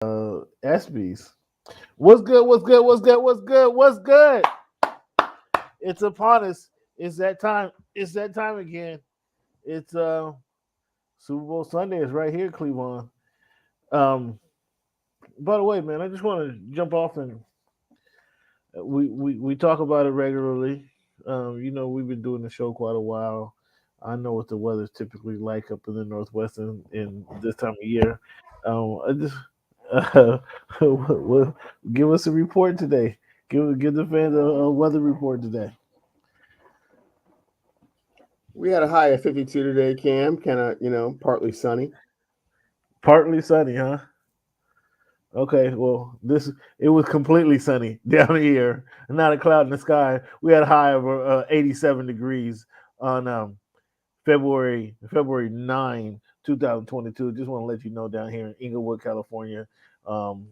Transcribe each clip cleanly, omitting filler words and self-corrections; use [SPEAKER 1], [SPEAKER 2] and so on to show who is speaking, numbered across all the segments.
[SPEAKER 1] ESPYs. What's good? What's good? What's good? What's good? What's good? It's upon us. It's that time. It's that time again. It's Super Bowl Sunday is right here, Cleveland. Um, by the way, man, I just want to jump off and we talk about it regularly. We've been doing the show quite a while. I know what the weather's typically like up in the Northwest in this time of year. I just uh, well, give us a report today. Give the fans a weather report today.
[SPEAKER 2] We had a high of 52 today, Cam. Kind of, partly sunny.
[SPEAKER 1] Partly sunny, huh? Okay, well, this it was completely sunny down here, not a cloud in the sky. We had a high of 87 degrees on February 9, 2022. Just want to let you know down here in Inglewood, California. Um,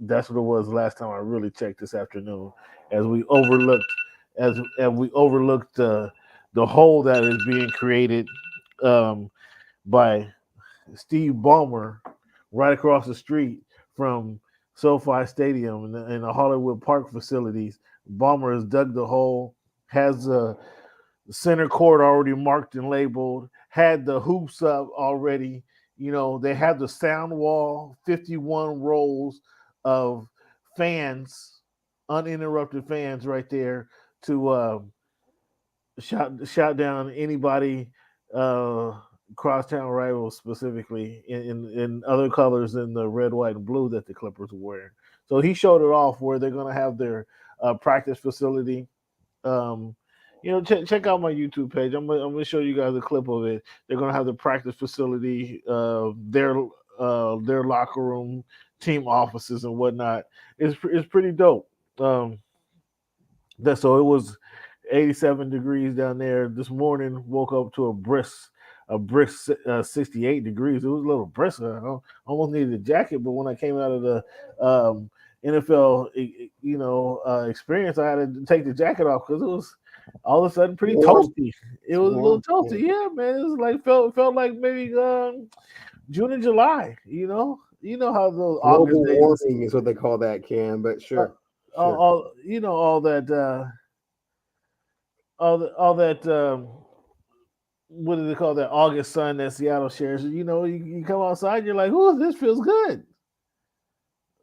[SPEAKER 1] that's what it was last time I really checked this afternoon, as we overlooked the hole that is being created um, by Steve Ballmer right across the street from SoFi Stadium and the Hollywood Park facilities. Ballmer has dug the hole, has the center court already marked and labeled, had the hoops up already. They have the sound wall, 51 rows of fans, uninterrupted fans right there to shout down anybody crosstown rivals specifically in other colors than the red, white, and blue that the Clippers were wearing. So he showed it off where they're going to have their practice facility. Um, check out my YouTube page. I'm gonna show you guys a clip of it. They're gonna have the practice facility, their locker room, team offices, and whatnot. It's pretty dope. That so it was 87 degrees down there this morning. Woke up to a brisk 68 degrees. It was a little brisk. I almost needed a jacket, but when I came out of the NFL, experience, I had to take the jacket off because it was all of a sudden pretty
[SPEAKER 2] Warm.
[SPEAKER 1] toasty. It
[SPEAKER 2] It's
[SPEAKER 1] was a little
[SPEAKER 2] warm.
[SPEAKER 1] toasty, yeah, man. It was like felt like maybe June and July. You know how those August
[SPEAKER 2] Global
[SPEAKER 1] days,
[SPEAKER 2] warming is what they call that, Cam. But
[SPEAKER 1] uh,
[SPEAKER 2] sure, sure.
[SPEAKER 1] all that all that what do they call that August sun that Seattle shares? You come outside, you're like, "Oh, this feels good."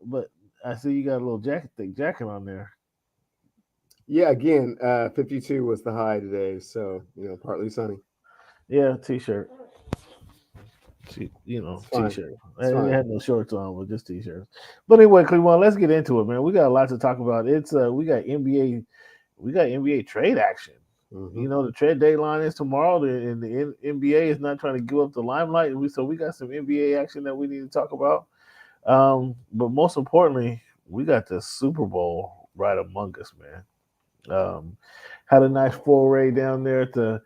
[SPEAKER 1] But I see you got a little thick jacket on there.
[SPEAKER 2] Yeah, again, 52 was the high today. So, partly sunny.
[SPEAKER 1] Yeah, t-shirt.
[SPEAKER 2] It's fine.
[SPEAKER 1] T-shirt. I
[SPEAKER 2] It's
[SPEAKER 1] didn't
[SPEAKER 2] fine.
[SPEAKER 1] have no shorts on, but just t-shirts. But anyway, Cleveland, let's get into it, man. We got a lot to talk about. It's we got NBA trade action.
[SPEAKER 2] Hmm.
[SPEAKER 1] The trade deadline is tomorrow, and the NBA is not trying to give up the limelight. So we got some NBA action that we need to talk about. But most importantly, we got the Super Bowl right among us, man. Had a nice foray down there at the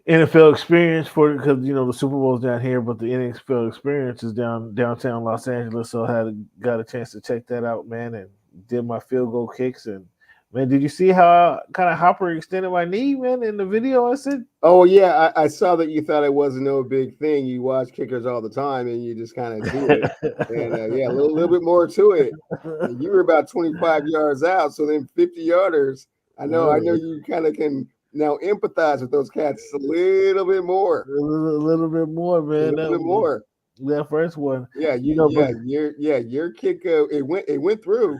[SPEAKER 1] NFL experience for because the Super Bowl's down here, but the NFL experience is downtown Los Angeles. So I got a chance to check that out, man, and did my field goal kicks. And man, did you see how I kind of hopper extended my knee, man, in the video I said?
[SPEAKER 2] Oh, yeah. I saw that you thought it wasn't no big thing. You watch kickers all the time and you just kind of do it. And yeah, a little bit more to it. And you were about 25 yards out. So then 50 yarders. I know you kind of can now empathize with those cats a little bit more.
[SPEAKER 1] A little bit more,
[SPEAKER 2] A
[SPEAKER 1] man.
[SPEAKER 2] little bit more.
[SPEAKER 1] That first one,
[SPEAKER 2] Yeah,
[SPEAKER 1] but
[SPEAKER 2] your kick it went through,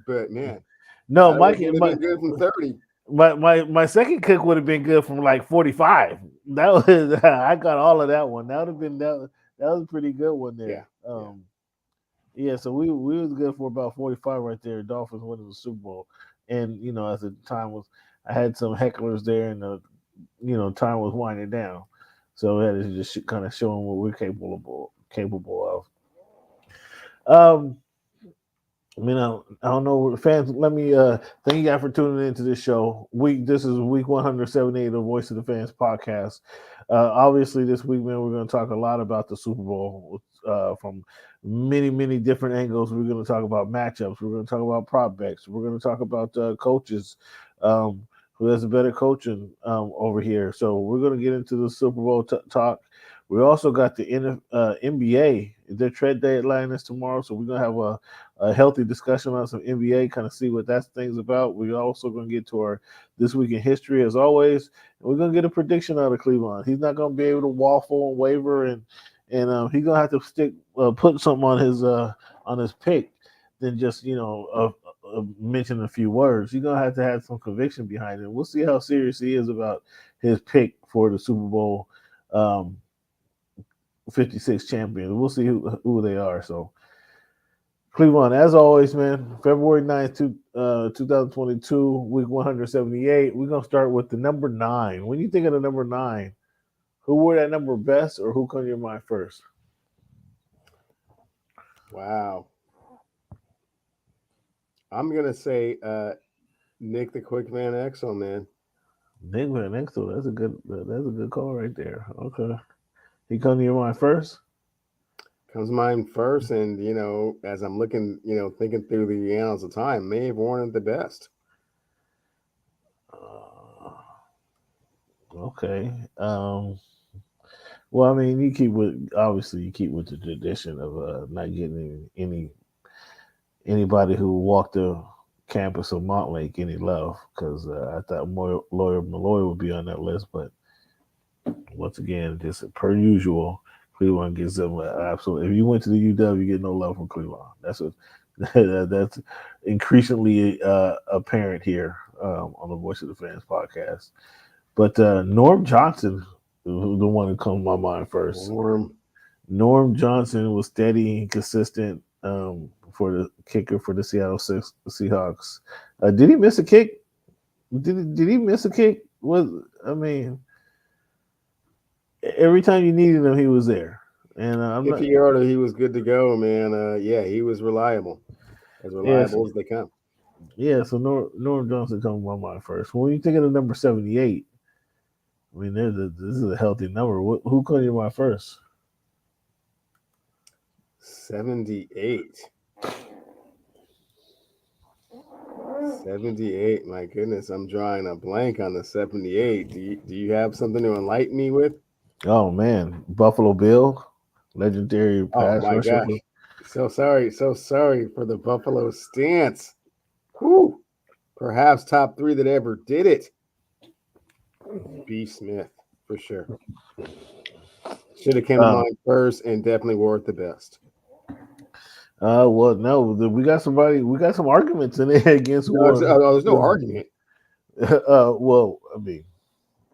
[SPEAKER 2] but man,
[SPEAKER 1] no,
[SPEAKER 2] that would have been good from 30.
[SPEAKER 1] my second kick would have been good from like 45. That was I got all of that one. That would have been that was a pretty good one
[SPEAKER 2] Yeah,
[SPEAKER 1] there.
[SPEAKER 2] yeah.
[SPEAKER 1] Yeah, so we was good for about 45 right there. Dolphins winning the Super Bowl, and as the time was, I had some hecklers there, and time was winding down, so we had to just kind of show them what we're capable of. I don't know, fans. Let me thank you guys for tuning into this show. This is week 178 of the Voice of the Fans podcast. Obviously, this week, man, we're going to talk a lot about the Super Bowl from many different angles. We're going to talk about matchups. We're going to talk about prop bets. We're going to talk about coaches. Who has a better coaching over here? So we're going to get into the Super Bowl talk. We also got the NBA. Their trade deadline is tomorrow, so we're gonna have a healthy discussion on some NBA, kind of see what that thing's about. We're also gonna get to our this week in history as always, and we're gonna get a prediction out of Cleveland. He's not gonna be able to waffle and waver, and he's gonna have to put something on his pick than just mention a few words. You're gonna have some conviction behind it. We'll see how serious he is about his pick for the Super Bowl 56 champions. We'll see who they are. So Cleveland, as always, man. February 9th, 2022, week 178. We're gonna start with the number 9. When you think of the number 9, who wore that number best, or who comes to your mind first?
[SPEAKER 2] Wow. I'm gonna say Nick the Quick Man Exo, man.
[SPEAKER 1] Nick Van Exel. That's a good call right there. Okay. He come to your mind first?
[SPEAKER 2] Comes to mind first, and as I'm looking, thinking through the annals of time, may have worn it the best.
[SPEAKER 1] Okay. Well, I mean, you keep with the tradition of not getting anybody who walked the campus of Montlake any love, because I thought Malloy would be on that list, but once again, just per usual, Cleveland gives them absolute. If you went to the UW, you get no love from Cleveland. That's increasingly apparent here on the Voice of the Fans podcast. But Norm Johnson, the one who comes to my mind first. Norm Johnson was steady and consistent for the kicker for the Seattle Seahawks. Did he miss a kick? Did he miss a kick? Every time you needed him, he was there. And
[SPEAKER 2] if he ordered, he was good to go, man. Yeah, he was reliable, as they come.
[SPEAKER 1] Yeah, so Norm Johnson comes to my mind first. When you think of the number 78, I mean, this is a healthy number. Who comes to your mind first?
[SPEAKER 2] 78. 78. My goodness, I'm drawing a blank on the 78. Do you have something to enlighten me with?
[SPEAKER 1] Oh man, Buffalo Bill, legendary pass rusher.
[SPEAKER 2] Gosh. So sorry for the Buffalo stance. Whew. Perhaps top 3 that ever did it. B. Smith, for sure. Should have came to mind first, and definitely wore it the best.
[SPEAKER 1] Well, no, we got some arguments in there against
[SPEAKER 2] Warren. There's no argument.
[SPEAKER 1] Well, I mean,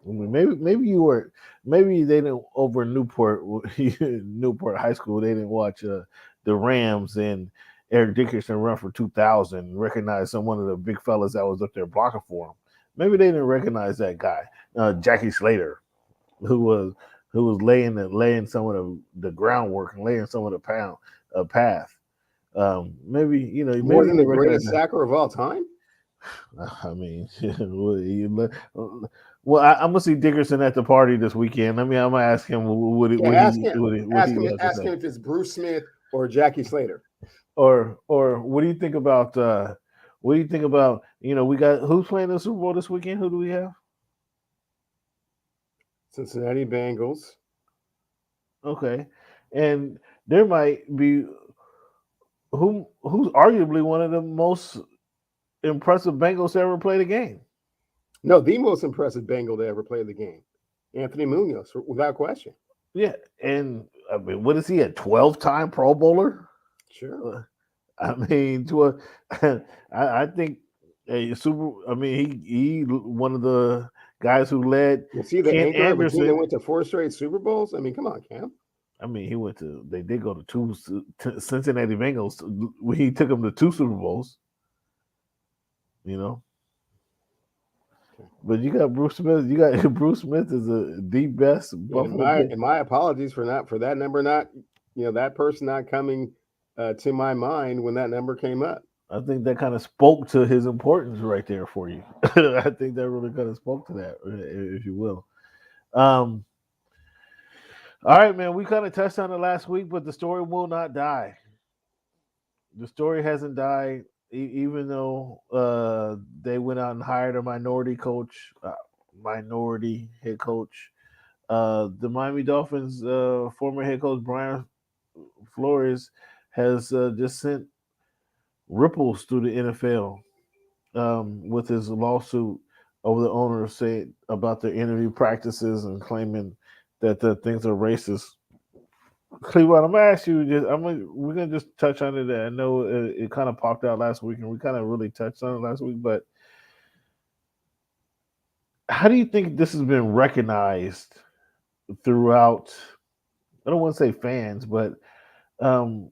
[SPEAKER 1] maybe you were, maybe they didn't over Newport High School. They didn't watch the Rams and Eric Dickerson run for 2,000. Recognize one of the big fellas that was up there blocking for him. Maybe they didn't recognize that guy, Jackie Slater, who was laying some of the groundwork and laying some of the path. Maybe
[SPEAKER 2] more than the greatest sacker of all time.
[SPEAKER 1] I mean, well, I'm gonna see Dickerson at the party this weekend. I'm gonna ask him.
[SPEAKER 2] Ask him if it's Bruce Smith or Jackie Slater.
[SPEAKER 1] Or what do you think about? What do you think about? We got who's playing the Super Bowl this weekend? Who do we have?
[SPEAKER 2] Cincinnati Bengals.
[SPEAKER 1] Okay, and there might be who's arguably one of the most impressive Bengals to ever play the game.
[SPEAKER 2] No, the most impressive Bengal to ever play the game, Anthony Munoz, without question.
[SPEAKER 1] Yeah, and I mean, what is he, a 12-time Pro Bowler?
[SPEAKER 2] Sure.
[SPEAKER 1] I mean, I think he one of the guys who led.
[SPEAKER 2] See the anchor of a team that went to 4 straight Super Bowls. I mean, come on, Cam.
[SPEAKER 1] I mean, they did go to 2 Cincinnati Bengals. He took them to 2 Super Bowls. But you got Bruce Smith. Bruce Smith is the best Buffalo.
[SPEAKER 2] And my apologies for that number that person not coming to my mind when that number came up.
[SPEAKER 1] I think that kind of spoke to his importance right there for you. I think that really kind of spoke to that, if you will. All right, man. We kind of touched on it last week, but the story will not die. The story hasn't died, even though they went out and hired a minority head coach. The Miami Dolphins former head coach Brian Flores has just sent ripples through the NFL with his lawsuit over the owners saying about their interview practices and claiming that the things are racist. Cleveland, I'm gonna ask you. We're gonna just touch on it. I know it kind of popped out last week, and we kind of really touched on it last week. But how do you think this has been recognized throughout? I don't want to say fans, but um,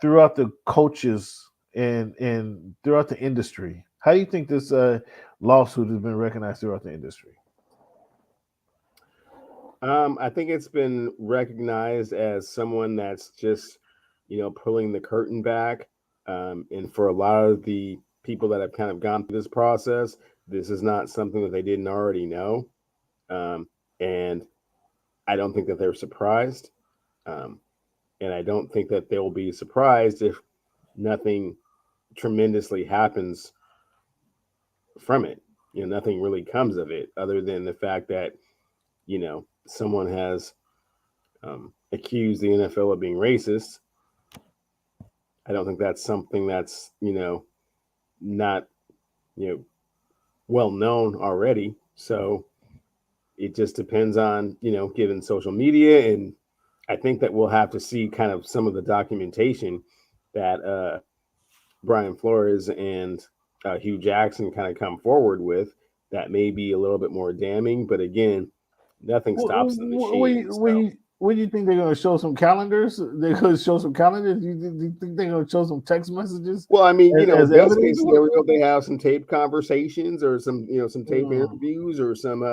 [SPEAKER 1] throughout the coaches and throughout the industry. How do you think this lawsuit has been recognized throughout the industry?
[SPEAKER 2] I think it's been recognized as someone that's just, pulling the curtain back. And for a lot of the people that have kind of gone through this process, this is not something that they didn't already know. And I don't think that they're surprised. Um, and I don't think that they'll be surprised if nothing tremendously happens from it. Nothing really comes of it other than the fact that, someone has accused the NFL of being racist. I don't think that's something that's, not, you know, well known already. So it just depends on, given social media. And I think that we'll have to see kind of some of the documentation that Brian Flores and Hugh Jackson kind of come forward with that may be a little bit more damning. But again, nothing stops the machine. So
[SPEAKER 1] What do you think they're going to show some calendars? They're going to show some calendars. Do you think they're going to show some text messages
[SPEAKER 2] well, I mean,
[SPEAKER 1] as
[SPEAKER 2] best
[SPEAKER 1] evidence?
[SPEAKER 2] case scenario, they have some tape conversations or some, some tape
[SPEAKER 1] Mm.
[SPEAKER 2] interviews or some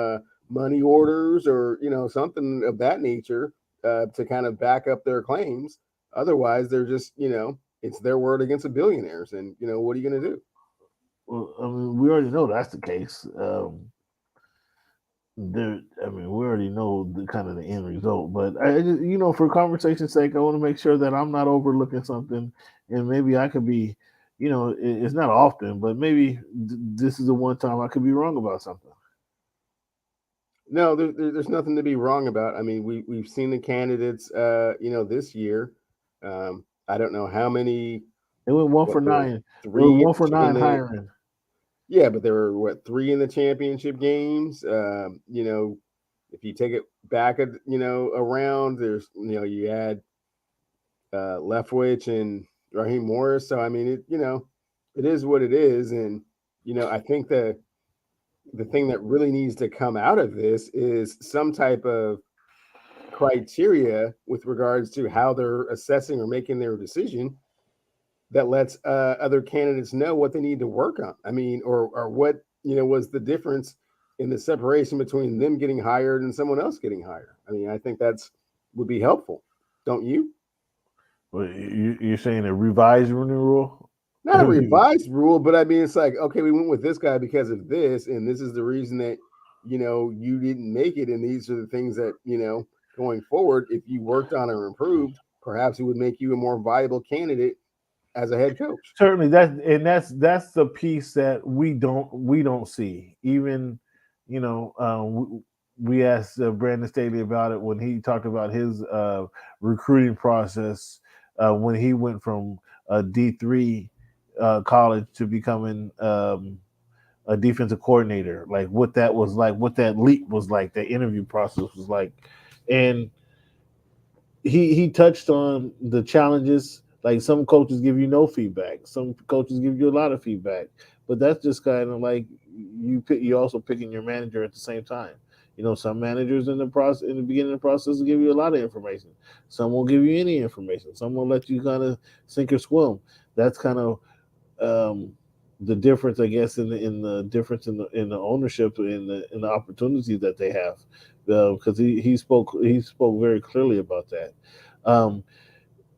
[SPEAKER 2] money orders or, something of that nature to kind of back up their claims. Otherwise, they're just, it's their word against a billionaires. And, what are you going to do?
[SPEAKER 1] Well, I mean, we already know that's the case. I mean, we already know the kind of the end result. But for conversation's sake, I want to make sure that I'm not overlooking something, and maybe I could be, it's not often, but maybe this is the one time I could be wrong about something.
[SPEAKER 2] No, there's nothing to be wrong about. I mean, we've seen the candidates, this year. I don't know how many,
[SPEAKER 1] It went one
[SPEAKER 2] what
[SPEAKER 1] for
[SPEAKER 2] there were
[SPEAKER 1] nine. It was
[SPEAKER 2] three
[SPEAKER 1] one for
[SPEAKER 2] in
[SPEAKER 1] nine
[SPEAKER 2] the
[SPEAKER 1] hiring.
[SPEAKER 2] yeah, but there were what three in the championship games. If you take it back, around there's you had Leftwich and Raheem Morris. So I mean, it is what it is, and I think the thing that really needs to come out of this is some type of criteria with regards to how they're assessing or making their decision that lets other candidates know what they need to work on. I mean, or what was the difference in the separation between them getting hired and someone else getting hired. I mean, I think that's would be helpful, don't you?
[SPEAKER 1] Well, you're saying a revised rule?
[SPEAKER 2] Not a revised rule, but I mean, it's like, okay, we went with this guy because of this, and this is the reason that you didn't make it, and these are the things that going forward, if you worked on or improved, perhaps it would make you a more viable candidate as a head coach.
[SPEAKER 1] Certainly, that's the piece that we don't see. Even we asked Brandon Staley about it when he talked about his recruiting process when he went from a D3 college to becoming a defensive coordinator. Like what that was like, what that leap was like, the interview process was like, and he touched on the challenges. Like some coaches give you no feedback, some coaches give you a lot of feedback, but that's just kind of like you also picking your manager at the same time. Some managers in the process in the beginning of the process will give you a lot of information. Some won't give you any information. Some will let you kind of sink or swim. That's kind of um, the difference, I guess, in the difference in the ownership in the opportunities that they have, because he spoke very clearly about that.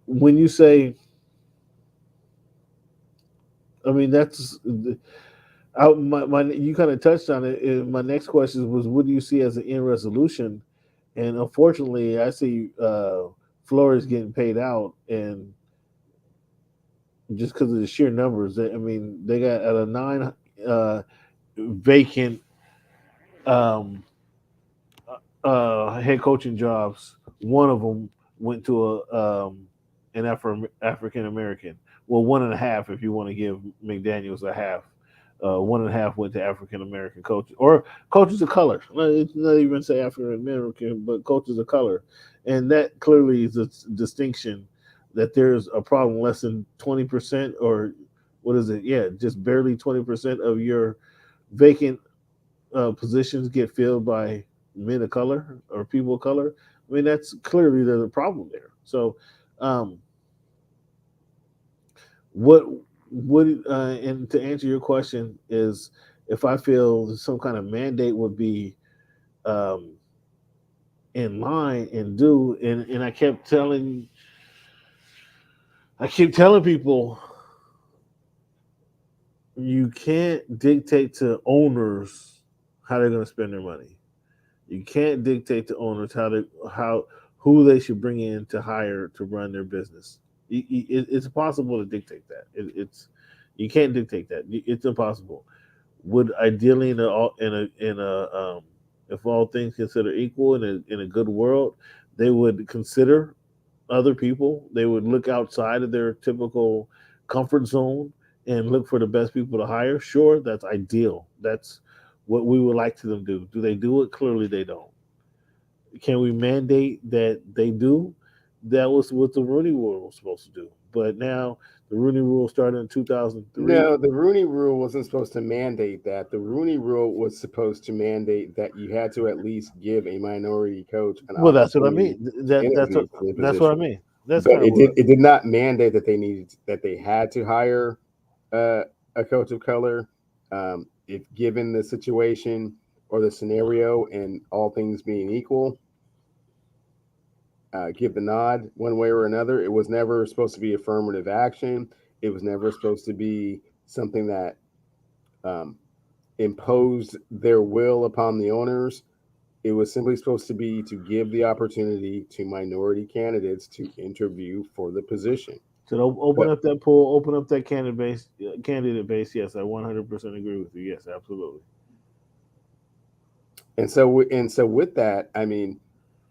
[SPEAKER 1] When you say, I mean, that's out. You kind of touched on it. My next question was, what do you see as an end resolution? And unfortunately, I see Flores getting paid out, and just because of the sheer numbers, I mean, they got at a nine vacant um, head coaching jobs, one of them went to an African American. Well, one and a half if you want to give McDaniel's a half. One and a half went to African American coaches or coaches of color. It's not even say African American, but coaches of color, and that clearly is a distinction that there's a problem. Less than 20% or what is it? Yeah, just barely 20% of your vacant positions get filled by men of color or people of color. I mean, that's clearly there's a problem there. So, um, what would and to answer your question is if I feel some kind of mandate would be um, in line and do, and I keep telling people you can't dictate to owners how they're going to spend their money. You can't dictate to owners how who they should bring in to hire to run their business. It's impossible to dictate that. It's you can't dictate that. It's impossible. Would ideally in a if all things considered equal in a good world, they would consider other people. They would look outside of their typical comfort zone and look for the best people to hire. Sure, that's ideal. That's what we would like to them do. Do they do it? Clearly, they don't. Can we mandate that they do? That was what the Rooney Rule was supposed to do. But now the Rooney Rule started in 2003.
[SPEAKER 2] No, the Rooney Rule wasn't supposed to mandate that. The Rooney Rule was supposed to mandate that you had to at least give a minority coach an
[SPEAKER 1] Well, that's what I
[SPEAKER 2] opportunity
[SPEAKER 1] mean.
[SPEAKER 2] to interview for the
[SPEAKER 1] That's what I
[SPEAKER 2] position.
[SPEAKER 1] mean. That's
[SPEAKER 2] But
[SPEAKER 1] kind of what.
[SPEAKER 2] it did not mandate that they had to hire uh, a coach of color. If given the situation or the scenario and all things being equal, give the nod one way or another. It was never supposed to be affirmative action. It was never supposed to be something that um, imposed their will upon the owners. It was simply supposed to be to give the opportunity to minority candidates to interview for the position.
[SPEAKER 1] So open
[SPEAKER 2] But
[SPEAKER 1] up that pool, open up that candidate base. Candidate base. Yes, I 100% agree with you. Yes, absolutely.
[SPEAKER 2] and so with that, I mean,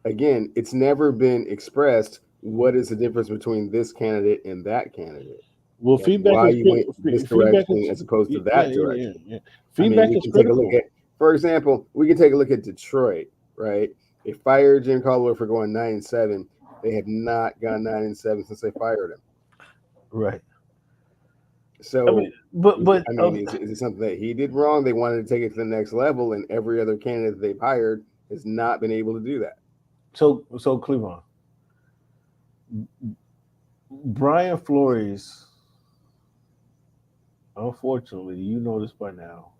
[SPEAKER 2] again, it's never been expressed what is the difference between this candidate and that candidate
[SPEAKER 1] Well,
[SPEAKER 2] and
[SPEAKER 1] feedback
[SPEAKER 2] why
[SPEAKER 1] is
[SPEAKER 2] you went this
[SPEAKER 1] feedback
[SPEAKER 2] direction
[SPEAKER 1] is
[SPEAKER 2] as opposed to
[SPEAKER 1] yeah,
[SPEAKER 2] that
[SPEAKER 1] yeah, yeah,
[SPEAKER 2] direction.
[SPEAKER 1] yeah.
[SPEAKER 2] I mean,
[SPEAKER 1] Feedback
[SPEAKER 2] we
[SPEAKER 1] is
[SPEAKER 2] can take a look
[SPEAKER 1] critical.
[SPEAKER 2] at, for example, we can take a look at Detroit, right? They fired Jim Caldwell for going 9-7. They have not gone 9-7 since they fired him.
[SPEAKER 1] Right. I mean,
[SPEAKER 2] So,
[SPEAKER 1] but
[SPEAKER 2] is it something that he did wrong? They wanted to take it to the next level, and every other candidate they've hired has not been able to do that.
[SPEAKER 1] so Cleveland, Brian Flores. Unfortunately, you know this by now.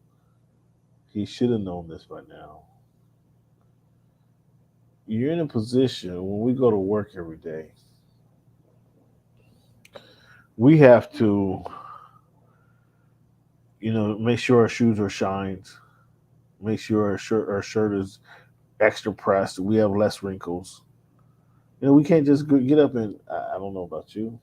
[SPEAKER 1] He should have known this by now. You're in a position when we go to work every day, we have to, make sure our shoes are shined, make sure our shirt is extra pressed. We have less wrinkles. We can't just get up and I don't know about you.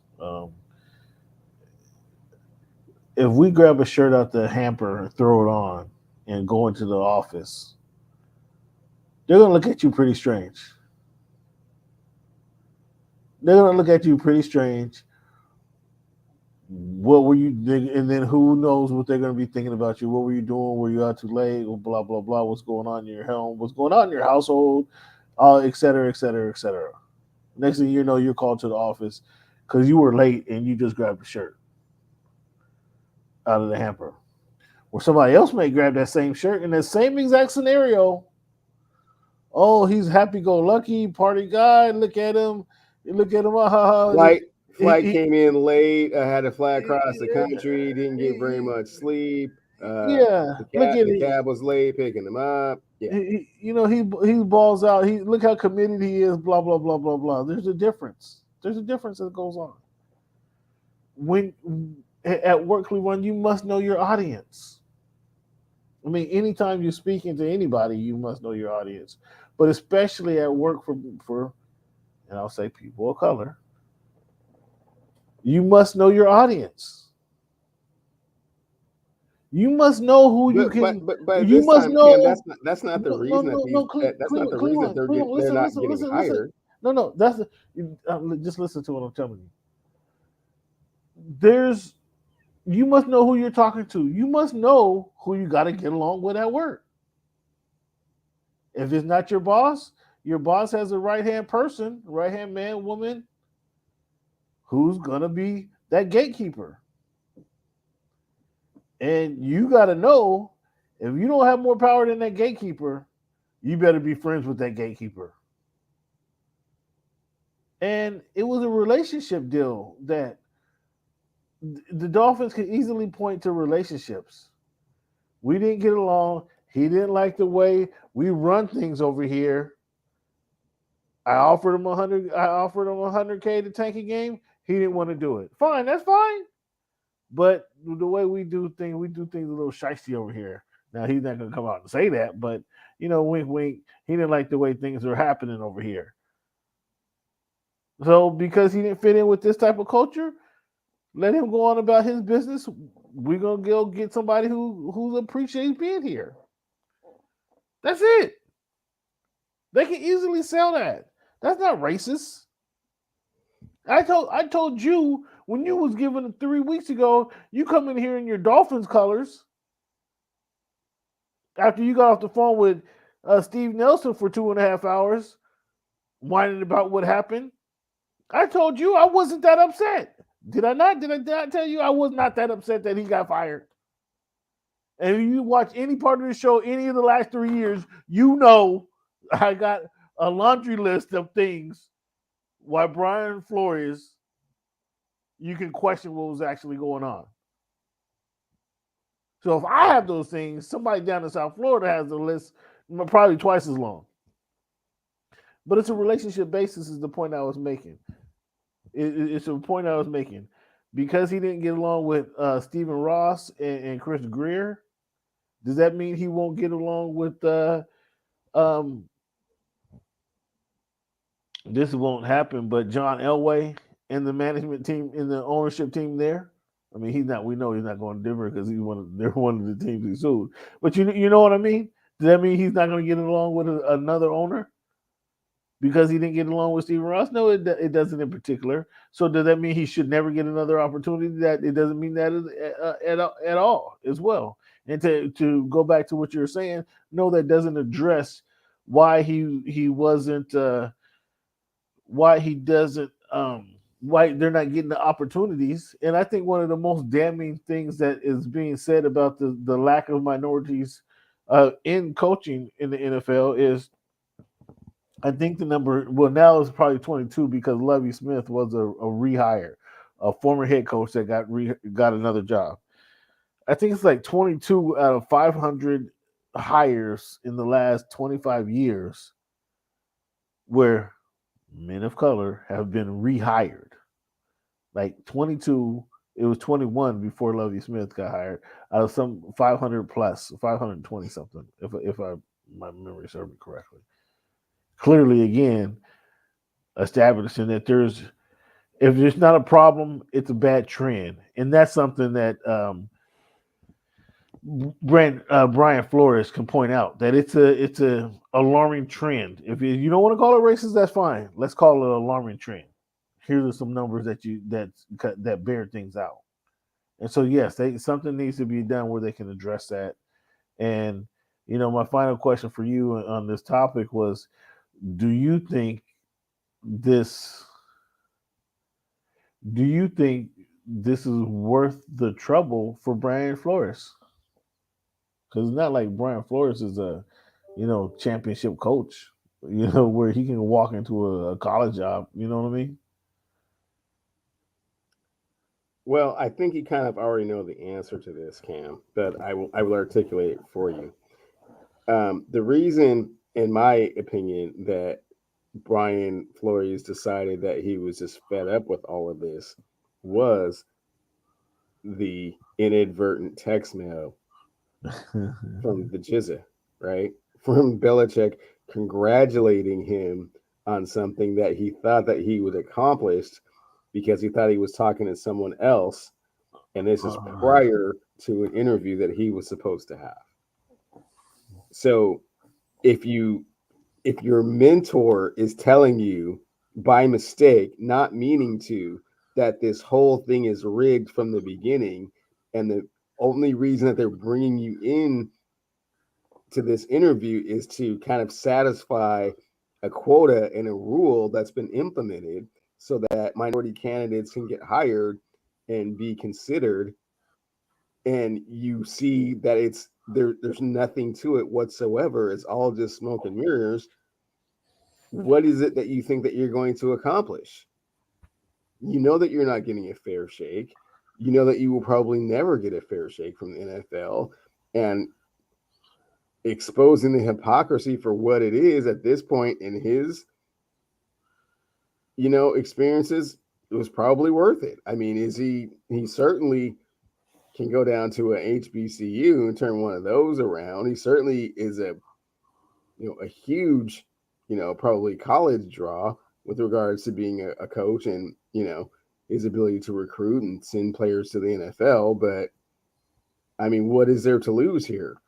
[SPEAKER 1] If we grab a shirt out the hamper and throw it on and go into the office, they're gonna look at you pretty strange. They're gonna look at you pretty strange. What were you thinking? And then who knows what they're gonna be thinking about you? What were you doing? Were you out too late? Blah blah blah. What's going on in your home? What's going on in your household? Et cetera, et cetera, et cetera. Next thing you know, you're called to the office because you were late and you just grabbed a shirt out of the hamper. Or somebody else may grab that same shirt in the same exact scenario. Oh, he's happy go lucky, party guy. Look at him. You look at him.
[SPEAKER 2] Flight
[SPEAKER 1] He,
[SPEAKER 2] flight
[SPEAKER 1] he,
[SPEAKER 2] came in late. Had to fly across the country. Didn't get very much sleep.
[SPEAKER 1] yeah, look at
[SPEAKER 2] The
[SPEAKER 1] it.
[SPEAKER 2] cab was late picking them up. Yeah.
[SPEAKER 1] He balls out. He look how committed he is. Blah blah blah blah blah. There's a difference. There's a difference that goes on when at work, Cleveland. You must know your audience. I mean, anytime you're speaking to anybody, you must know your audience, but especially at work for and I'll say people of color, you must know your audience. You must know who you
[SPEAKER 2] But
[SPEAKER 1] can. You
[SPEAKER 2] this
[SPEAKER 1] must
[SPEAKER 2] time, Cam,
[SPEAKER 1] know.
[SPEAKER 2] that's not the
[SPEAKER 1] No, no,
[SPEAKER 2] reason that
[SPEAKER 1] no,
[SPEAKER 2] these
[SPEAKER 1] no.
[SPEAKER 2] that's not the reason that
[SPEAKER 1] Cleveland, Cleveland.
[SPEAKER 2] they're
[SPEAKER 1] Listen,
[SPEAKER 2] not
[SPEAKER 1] listen,
[SPEAKER 2] getting
[SPEAKER 1] listen, listen.
[SPEAKER 2] hired.
[SPEAKER 1] No, no. Just listen to what I'm telling you. There's. You must know who you're talking to. You must know who you got to get along with at work. If it's not your boss has a right hand person, right hand man, woman, who's gonna be that gatekeeper. And you got to know if you don't have more power than that gatekeeper, you better be friends with that gatekeeper. And it was a relationship deal that the Dolphins could easily point to relationships. We didn't get along. He didn't like the way we run things over here. I offered him 100. I offered him 100K to tank a game. He didn't want to do it. Fine, that's fine. But the way we do things a little shisty over here. Now he's not gonna come out and say that, but wink, wink. He didn't like the way things are happening over here. So because he didn't fit in with this type of culture, let him go on about his business. We're gonna go get somebody who appreciates being here. That's it. They can easily sell that. That's not racist. I told you when you was given it 3 weeks ago, you come in here in your Dolphins colors after you got off the phone with Steve Nelson for 2.5 hours, whining about what happened. I told you I wasn't that upset. Did I not? Did I not tell you I was not that upset that he got fired? And if you watch any part of the show, any of the last 3 years, you know I got a laundry list of things why Brian Flores, you can question what was actually going on. So if I have those things, somebody down in South Florida has a list probably twice as long. But it's a relationship basis is the point I was making. It's a point I was making. Because he didn't get along with Stephen Ross and Chris Greer, does that mean he won't get along with um this won't happen, but John Elway and the management team and the ownership team there? I mean, he's not. We know he's not going to Denver because they're one of the teams he sued. But you know what I mean? Does that mean he's not going to get along with another owner because he didn't get along with Stephen Ross? No, it doesn't in particular. So does that mean he should never get another opportunity? That it doesn't mean that at all as well. And to go back to what you're saying, no, that doesn't address why he wasn't. Why he doesn't why they're not getting the opportunities. And I think one of the most damning things that is being said about the lack of minorities in coaching in the NFL is I think the number well now is probably 22 because Lovie Smith was a rehire, a former head coach that got another job. I think it's like 22 out of 500 hires in the last 25 years where men of color have been rehired. Like 22, it was 21 before Lovie Smith got hired. Out of some 500 plus, 520 something, if my memory serves me correctly. Clearly, again, establishing that if there's not a problem, it's a bad trend, and that's something that Brian Flores can point out that it's a alarming trend. If you don't want to call it racist, that's fine. Let's call it an alarming trend. Here are some numbers that bear things out. And so yes, something needs to be done where they can address that. And my final question for you on this topic was: Do you think this? Do you think this is worth the trouble for Brian Flores? Because it's not like Brian Flores is a championship coach. Where he can walk into a college job. You know what I mean?
[SPEAKER 2] Well, I think you kind of already know the answer to this, Cam, but I will articulate it for you. The reason, in my opinion, that Brian Flores decided that he was just fed up with all of this was the inadvertent text mail from the Jizza, right? From Belichick congratulating him on something that he thought that he would accomplish because he thought he was talking to someone else And this is
[SPEAKER 1] Uh,
[SPEAKER 2] prior to an interview that he was supposed to have. So if you if your mentor is telling you by mistake, not meaning to, that this whole thing is rigged from the beginning, and the only reason that they're bringing you in to this interview is to kind of satisfy a quota and a rule that's been implemented so that minority candidates can get hired and be considered, and you see that there's nothing to it whatsoever, it's all just smoke and mirrors, what is it that you think that you're going to accomplish? You know that you're not getting a fair shake. You know that you will probably never get a fair shake from the NFL. And exposing the hypocrisy for what it is at this point in his, experiences, it was probably worth it. I mean, he certainly can go down to a HBCU and turn one of those around. He certainly is a huge, probably college draw with regards to being a coach and, his ability to recruit and send players to the NFL. But I mean, what is there to lose here?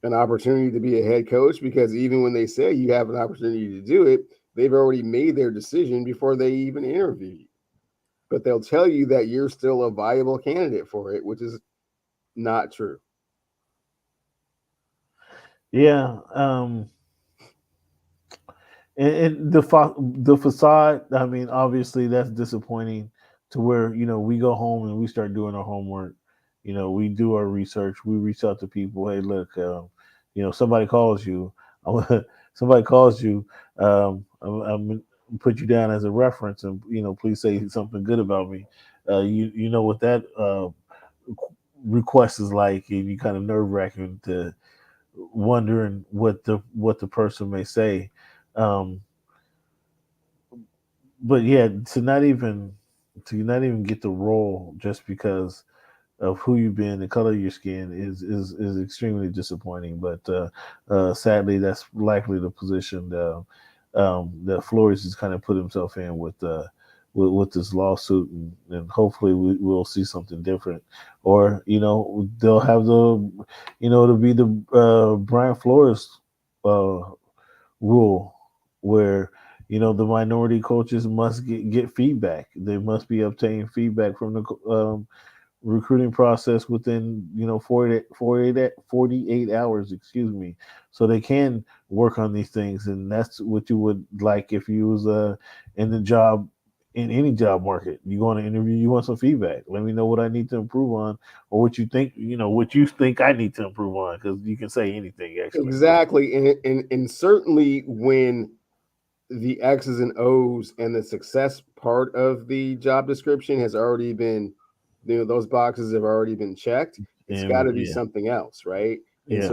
[SPEAKER 2] An opportunity to be a head coach, because even when they say you have an opportunity to do it, they've already made their decision before they even interview you. But they'll tell you that you're still a viable candidate for it, which is not true.
[SPEAKER 1] yeah. And the facade. I mean, obviously that's disappointing. To where we go home and we start doing our homework. We do our research. We reach out to people. Hey, look, somebody calls you. Somebody calls you. I'm put you down as a reference, and please say something good about me. You know what that request is like, and you kind of nerve wracking to wondering what the person may say. Um, but yeah, to not even get the role just because of who you've been, the color of your skin is extremely disappointing. But sadly, that's likely the position that Flores has kind of put himself in with this lawsuit, and hopefully we'll see something different, or they'll have it'll be the Brian Flores uh, rule, where the minority coaches must get feedback. They must be obtaining feedback from the recruiting process within 48 hours, excuse me, so they can work on these things. And that's what you would like if you was in the job, in any job market. You go on an interview, you want some feedback. Let me know what I need to improve on, or what you think I need to improve on, because you can say anything actually.
[SPEAKER 2] Exactly. And certainly when the X's and O's and the success part of the job description has already been, those boxes have already been checked. It's got
[SPEAKER 1] And
[SPEAKER 2] to be
[SPEAKER 1] yeah,
[SPEAKER 2] something else, right? And
[SPEAKER 1] yeah,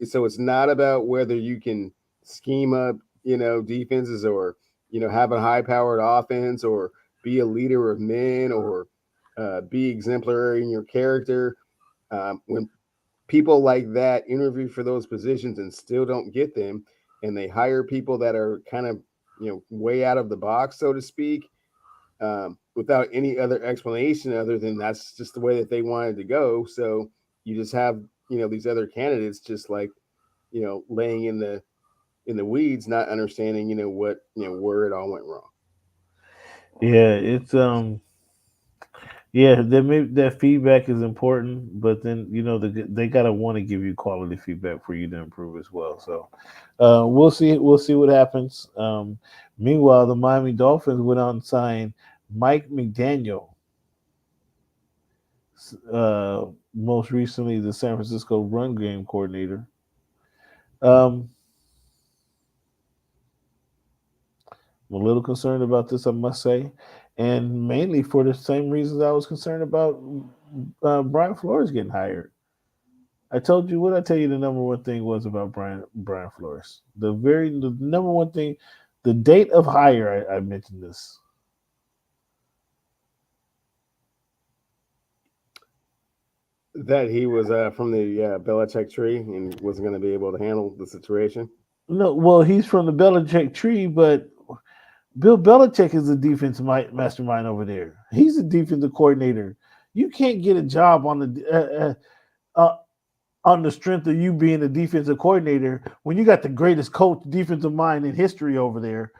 [SPEAKER 2] so it's not about whether you can scheme up, defenses, or have a high powered offense, or be a leader of men, or be exemplary in your character. When people like that interview for those positions and still don't get them, and they hire people that are kind of way out of the box, so to speak, without any other explanation other than that's just the way that they wanted to go. So you just have these other candidates just like laying in the weeds, not understanding what where it all went wrong.
[SPEAKER 1] yeah. It's Yeah, that feedback is important, but then they gotta want to give you quality feedback for you to improve as well. So we'll see. We'll see what happens. Meanwhile, the Miami Dolphins went out and signed Mike McDaniel. Most recently, the San Francisco run game coordinator. Um, I'm a little concerned about this, I must say, and mainly for the same reasons I was concerned about Brian Flores getting hired. I told you what I tell you. The number one thing was about Brian Flores. The number one thing, the date of hire. I mentioned this.
[SPEAKER 2] That he was from the Belichick tree and wasn't going to be able to handle the situation.
[SPEAKER 1] No, well, he's from the Belichick tree, but Bill Belichick is the defense mastermind over there. He's the defensive coordinator. You can't get a job on the strength of you being the defensive coordinator when you got the greatest coach, defensive mind in history over there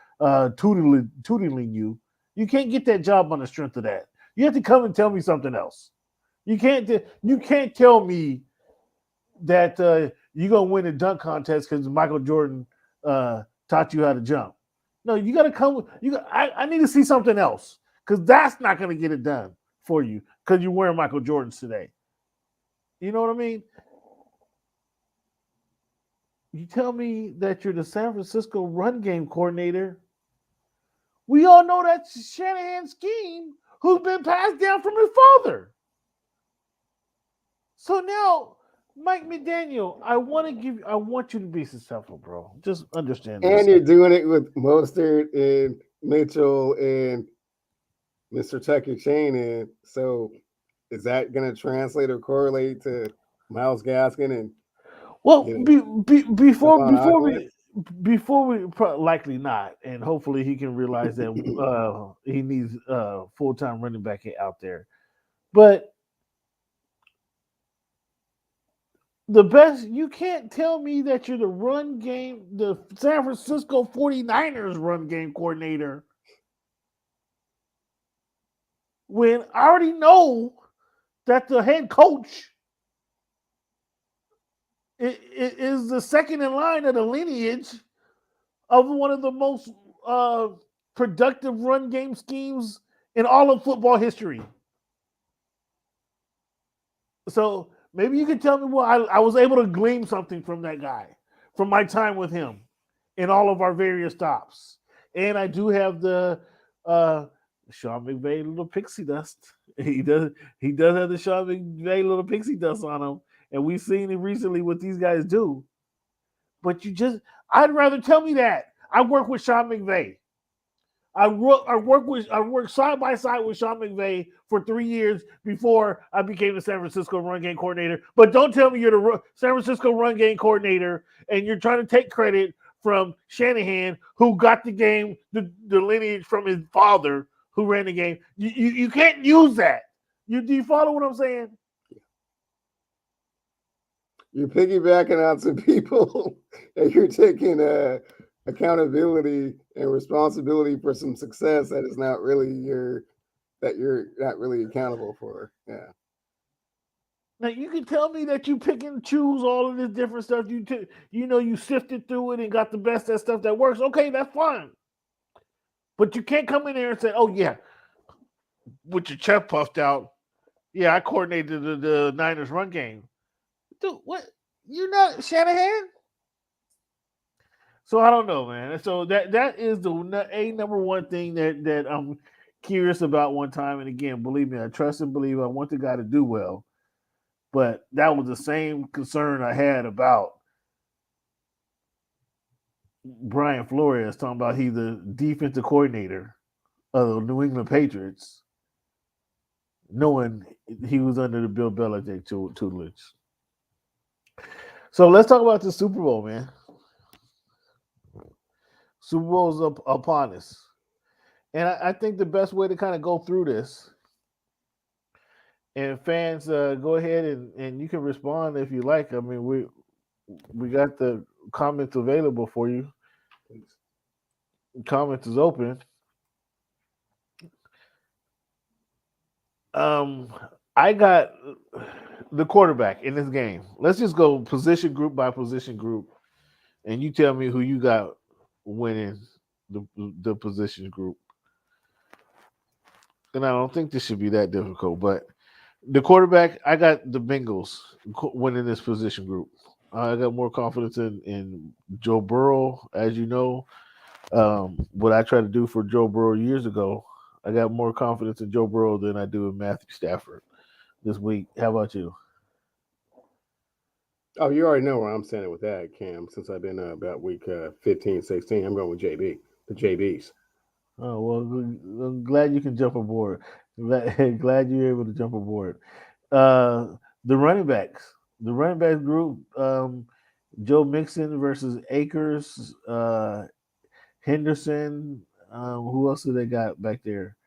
[SPEAKER 1] tutoring you. You can't get that job on the strength of that. You have to come and tell me something else. You can't tell me that you're gonna win a dunk contest because Michael Jordan taught you how to jump. No, you got to come. I need to see something else because that's not gonna get it done for you because you're wearing Michael Jordans today. You know what I mean? You tell me that you're the San Francisco run game coordinator. We all know that's Shanahan's scheme, who's been passed down from his father. So now, Mike McDaniel, I want you to be successful, bro. Just understand
[SPEAKER 2] And
[SPEAKER 1] this.
[SPEAKER 2] you're doing it with Mostert and Mitchell and Mr. Tucker Chain. And so is that going to translate or correlate to Miles Gaskin and
[SPEAKER 1] Well,
[SPEAKER 2] you
[SPEAKER 1] before
[SPEAKER 2] Stephon Aquaman?
[SPEAKER 1] we likely not, and hopefully he can realize that he needs full time running back out there. But the best, you can't tell me that you're the San Francisco 49ers run game coordinator when I already know that the head coach is the second in line of the lineage of one of the most productive run game schemes in all of football history. So maybe you can tell me I was able to glean something from that guy, from my time with him in all of our various stops. And I do have the Sean McVay little pixie dust. He does have the Sean McVay little pixie dust on him. And we've seen it recently what these guys do. But I'd rather tell me that. I work with Sean McVay. I worked side by side with Sean McVay for 3 years before I became the San Francisco run game coordinator. But don't tell me you're the San Francisco run game coordinator and you're trying to take credit from Shanahan, who got the game, the lineage from his father, who ran the game. You can't use that. Do you follow what I'm saying?
[SPEAKER 2] You're piggybacking on some people and you're taking accountability and responsibility for some success that is not really that you're not really accountable for. Yeah.
[SPEAKER 1] Now you can tell me that you pick and choose all of this different stuff. You sifted through it and got the best of stuff that works. Okay, that's fine. But you can't come in there and say, "Oh yeah," with your chest puffed out. Yeah, I coordinated the Niners run game. Dude, what? You're not Shanahan? So I don't know, man. So that is the number one thing that I'm curious about one time. And again, believe me, I trust and believe. I want the guy to do well. But that was the same concern I had about Brian Flores talking about he's the defensive coordinator of the New England Patriots, knowing he was under the Bill Belichick tutelage. So let's talk about the Super Bowl, man. Super Bowl's upon us. And I think the best way to kind of go through this, and fans, go ahead and you can respond if you like. I mean, we got the comments available for you. Comments is open. I got the quarterback in this game. Let's just go position group by position group, and you tell me who you got winning the position group. And I don't think this should be that difficult, but the quarterback, I got the Bengals winning this position group. I got more confidence in Joe Burrow, as you know. What I tried to do for Joe Burrow years ago, I got more confidence in Joe Burrow than I do in Matthew Stafford this week. How about you?
[SPEAKER 2] Oh, you already know where I'm standing with that, Cam. Since I've been about week 15, 16, I'm going with JB, the JBs.
[SPEAKER 1] Oh well, I'm glad you can jump aboard. Glad you're able to jump aboard. Uh, the running backs, the running back group, Joe Mixon versus Akers, Henderson. Who else do they got back there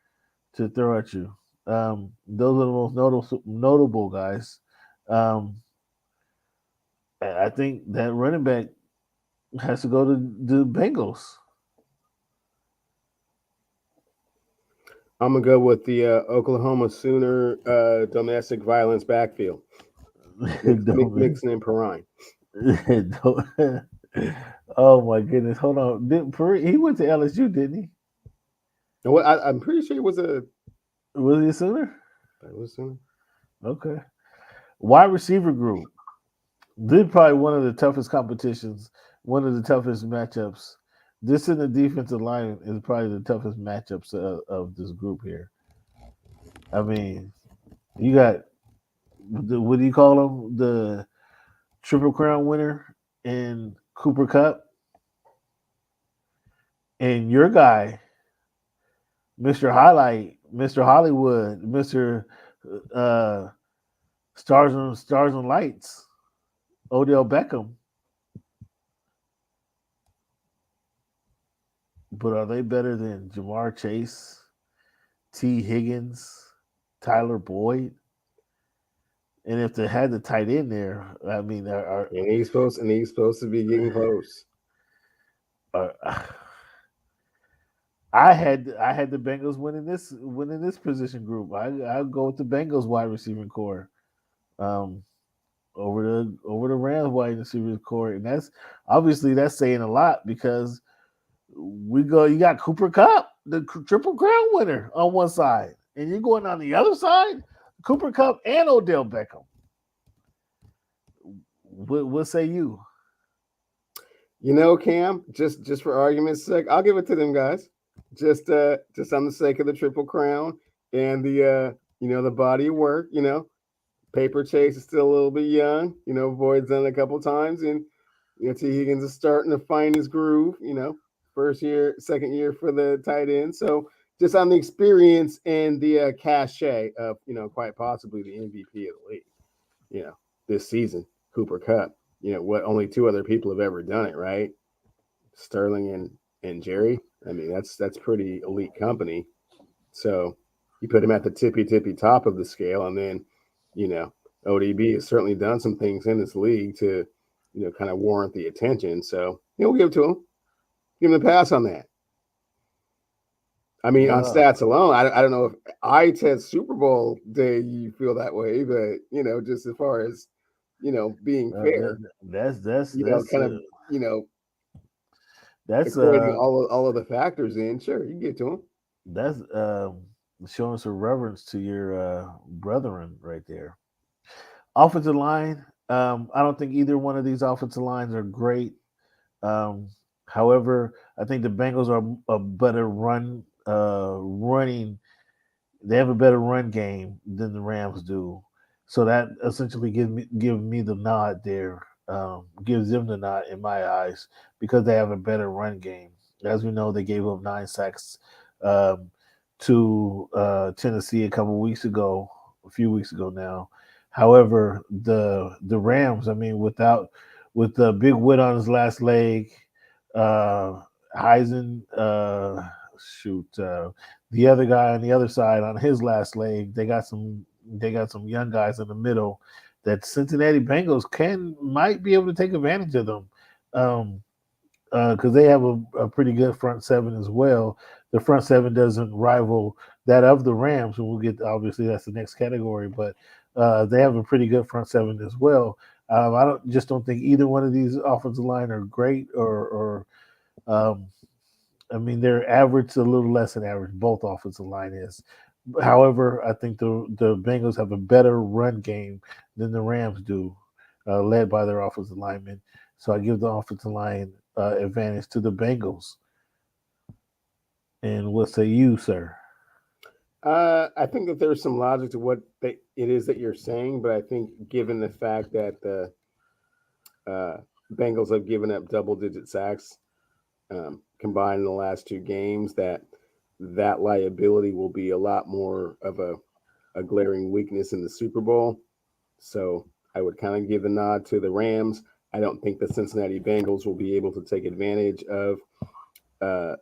[SPEAKER 1] to throw at you? Those are the most notable guys. Um, I think that running back has to go to the Bengals.
[SPEAKER 2] I'm gonna go with the Oklahoma Sooner domestic violence backfield,
[SPEAKER 1] Don't-
[SPEAKER 2] Mixon and Perrine.
[SPEAKER 1] don't- oh my goodness! Hold on. He went to LSU, didn't he?
[SPEAKER 2] And what I'm pretty sure it was a
[SPEAKER 1] Was he a Sooner?
[SPEAKER 2] it was Sooner.
[SPEAKER 1] Okay. Wide receiver group. This is probably one of the toughest competitions, one of the toughest matchups. This in the defensive line is probably the toughest matchups of this group here. I mean, you got what do you call them? The Triple Crown winner in Cooper Cup, and your guy, Mr. Highlight, Mr. Hollywood, Mr. Uh, Stars and Lights, Odell Beckham. But are they better than Jamar Chase, T. Higgins, Tyler Boyd? And if they had the tight end there, I mean,
[SPEAKER 2] And he's supposed to be getting close.
[SPEAKER 1] are I had the Bengals winning this position group. I'll go with the Bengals wide receiving core, um, over the Rams wide receiving core, and that's obviously that's saying a lot because we go. You got Cooper Cup, the Triple Crown winner, on one side, and you're going on the other side, Cooper Cup and Odell Beckham. What say you?
[SPEAKER 2] You know, Cam, just for argument's sake, I'll give it to them guys. Just on the sake of the Triple Crown and the the body of work. Paper Chase is still a little bit young. Void's done it a couple times, and T Higgins is starting to find his groove. First year, second year for the tight end. So just on the experience and the cachet of quite possibly the MVP of the league. This season, Cooper Cup. What only two other people have ever done it, right? Sterling and Jerry. I mean, that's pretty elite company. So you put him at the tippy top of the scale, and then you know ODB has certainly done some things in this league to kind of warrant the attention. So we'll give it to him. Give him a pass on that. I mean, on
[SPEAKER 1] Uh,
[SPEAKER 2] stats alone, I don't know if I test Super Bowl day you feel that way, but just as far as being fair,
[SPEAKER 1] that's
[SPEAKER 2] kind of you know
[SPEAKER 1] that's
[SPEAKER 2] equating all of the factors in. Sure, you can get to him.
[SPEAKER 1] that's showing some reverence to your brethren right there. Offensive line. I don't think either one of these offensive lines are great. Um, However, I think the Bengals are a better running. They have a better run game than the Rams do, so that essentially give me the nod there. Gives them the nod in my eyes because they have a better run game. As we know, they gave up 9 sacks um, to Tennessee a few weeks ago now. However, the Rams, I mean, with the big win on his last leg, uh, Heisen, shoot, the other guy on the other side on his last leg, they got some young guys in the middle that Cincinnati Bengals can might be able to take advantage of them. Because they have a pretty good front seven as well. The front seven doesn't rival that of the Rams, and we'll get obviously that's the next category, but they have a pretty good front seven as well. I don't think either one of these offensive line are great or um, I mean they're average to a little less than average. Both offensive line is. However, I think the Bengals have a better run game than the Rams do, led by their offensive linemen. So I give the offensive line advantage to the Bengals. And what say you, sir?
[SPEAKER 2] I think that there's some logic to it is that you're saying, but I think given the fact that the uh, Bengals have given up double-digit sacks combined in the last two games, that liability will be a lot more of a glaring weakness in the Super Bowl. So I would kind of give the nod to the Rams. I don't think the Cincinnati Bengals will be able to take advantage of uh,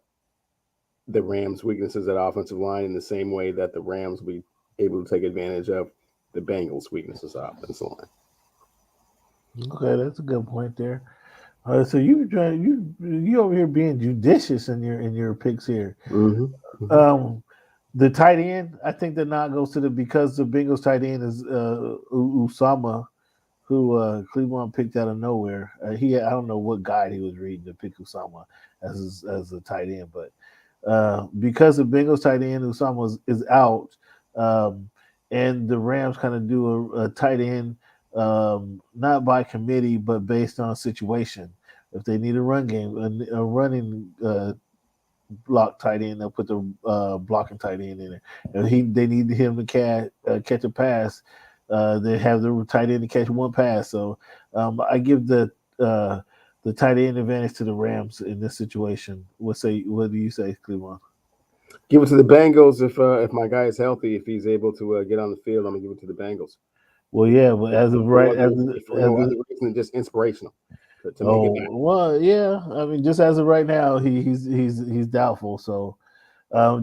[SPEAKER 2] the Rams' weaknesses at offensive line in the same way that the Rams will be able to take advantage of the Bengals' weaknesses offensive line.
[SPEAKER 1] Okay, that's a good point there. So you over here being judicious in your picks here.
[SPEAKER 2] Mm-hmm. Mm-hmm.
[SPEAKER 1] Um, the tight end, I think the nod goes to because the Bengals tight end is Usama, who Cleveland picked out of nowhere. I don't know what guide he was reading to pick Usama as a tight end, but because the Bengals tight end Usama is out, um, and the Rams kind of do a tight end not by committee but based on situation. If they need a run game, a running block tight end, they'll put the blocking tight end in there. If they need him to catch a pass, they have the tight end to catch one pass. So I give the tight end advantage to the Rams in this situation. What do you say, Cleveland?
[SPEAKER 2] Give it to the Bengals if my guy is healthy, if he's able to get on the field. I'm gonna give it to the Bengals.
[SPEAKER 1] Well, yeah, but
[SPEAKER 2] If
[SPEAKER 1] as of
[SPEAKER 2] for
[SPEAKER 1] right,
[SPEAKER 2] no other reason than just inspirational to make it
[SPEAKER 1] oh
[SPEAKER 2] happen.
[SPEAKER 1] well, yeah. I mean, just as of right now, he's doubtful. So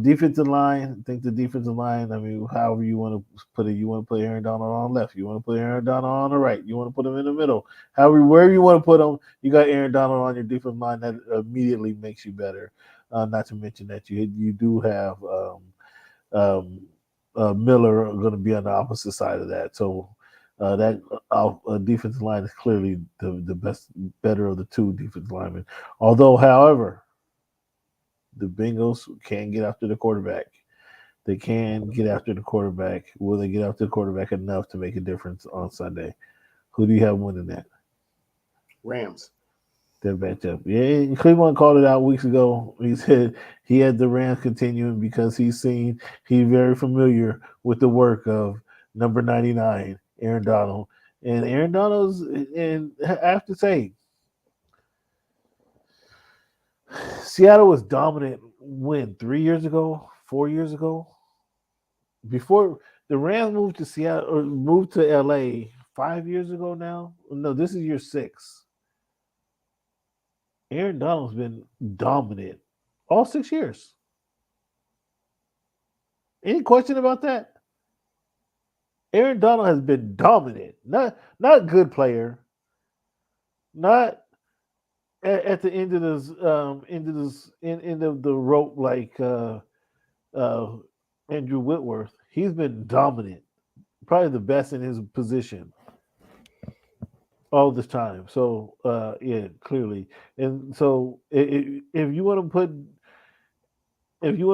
[SPEAKER 1] defensive line, I think the defensive line. I mean, however you want to put it, you want to put Aaron Donald on the left, you want to put Aaron Donald on the right, you want to put him in the middle. However, wherever you want to put him, you got Aaron Donald on your defensive line. That immediately makes you better. Not to mention that you do have um, Miller going to be on the opposite side of that. So that defensive line is clearly the better of the two defensive linemen. Although, however, the Bengals can get after the quarterback. They can get after the quarterback. Will they get after the quarterback enough to make a difference on Sunday? Who do you have winning
[SPEAKER 2] Rams.
[SPEAKER 1] that matchup? Yeah, Cleveland called it out weeks ago. He said he had the Rams continuing because he's very familiar with the work of number 99, Aaron Donald. And Aaron Donald's, and I have to say, Seattle was dominant when 3 years ago, 4 years ago, before the Rams moved to Seattle or moved to LA 5 years ago now. No, this is year six. Aaron Donald's been dominant all 6 years. Any question about that? Aaron Donald has been dominant. Not good player. Not at the end of the rope like uh, Andrew Whitworth. He's been dominant. Probably the best in his position all this time. So yeah, clearly, and so if you want to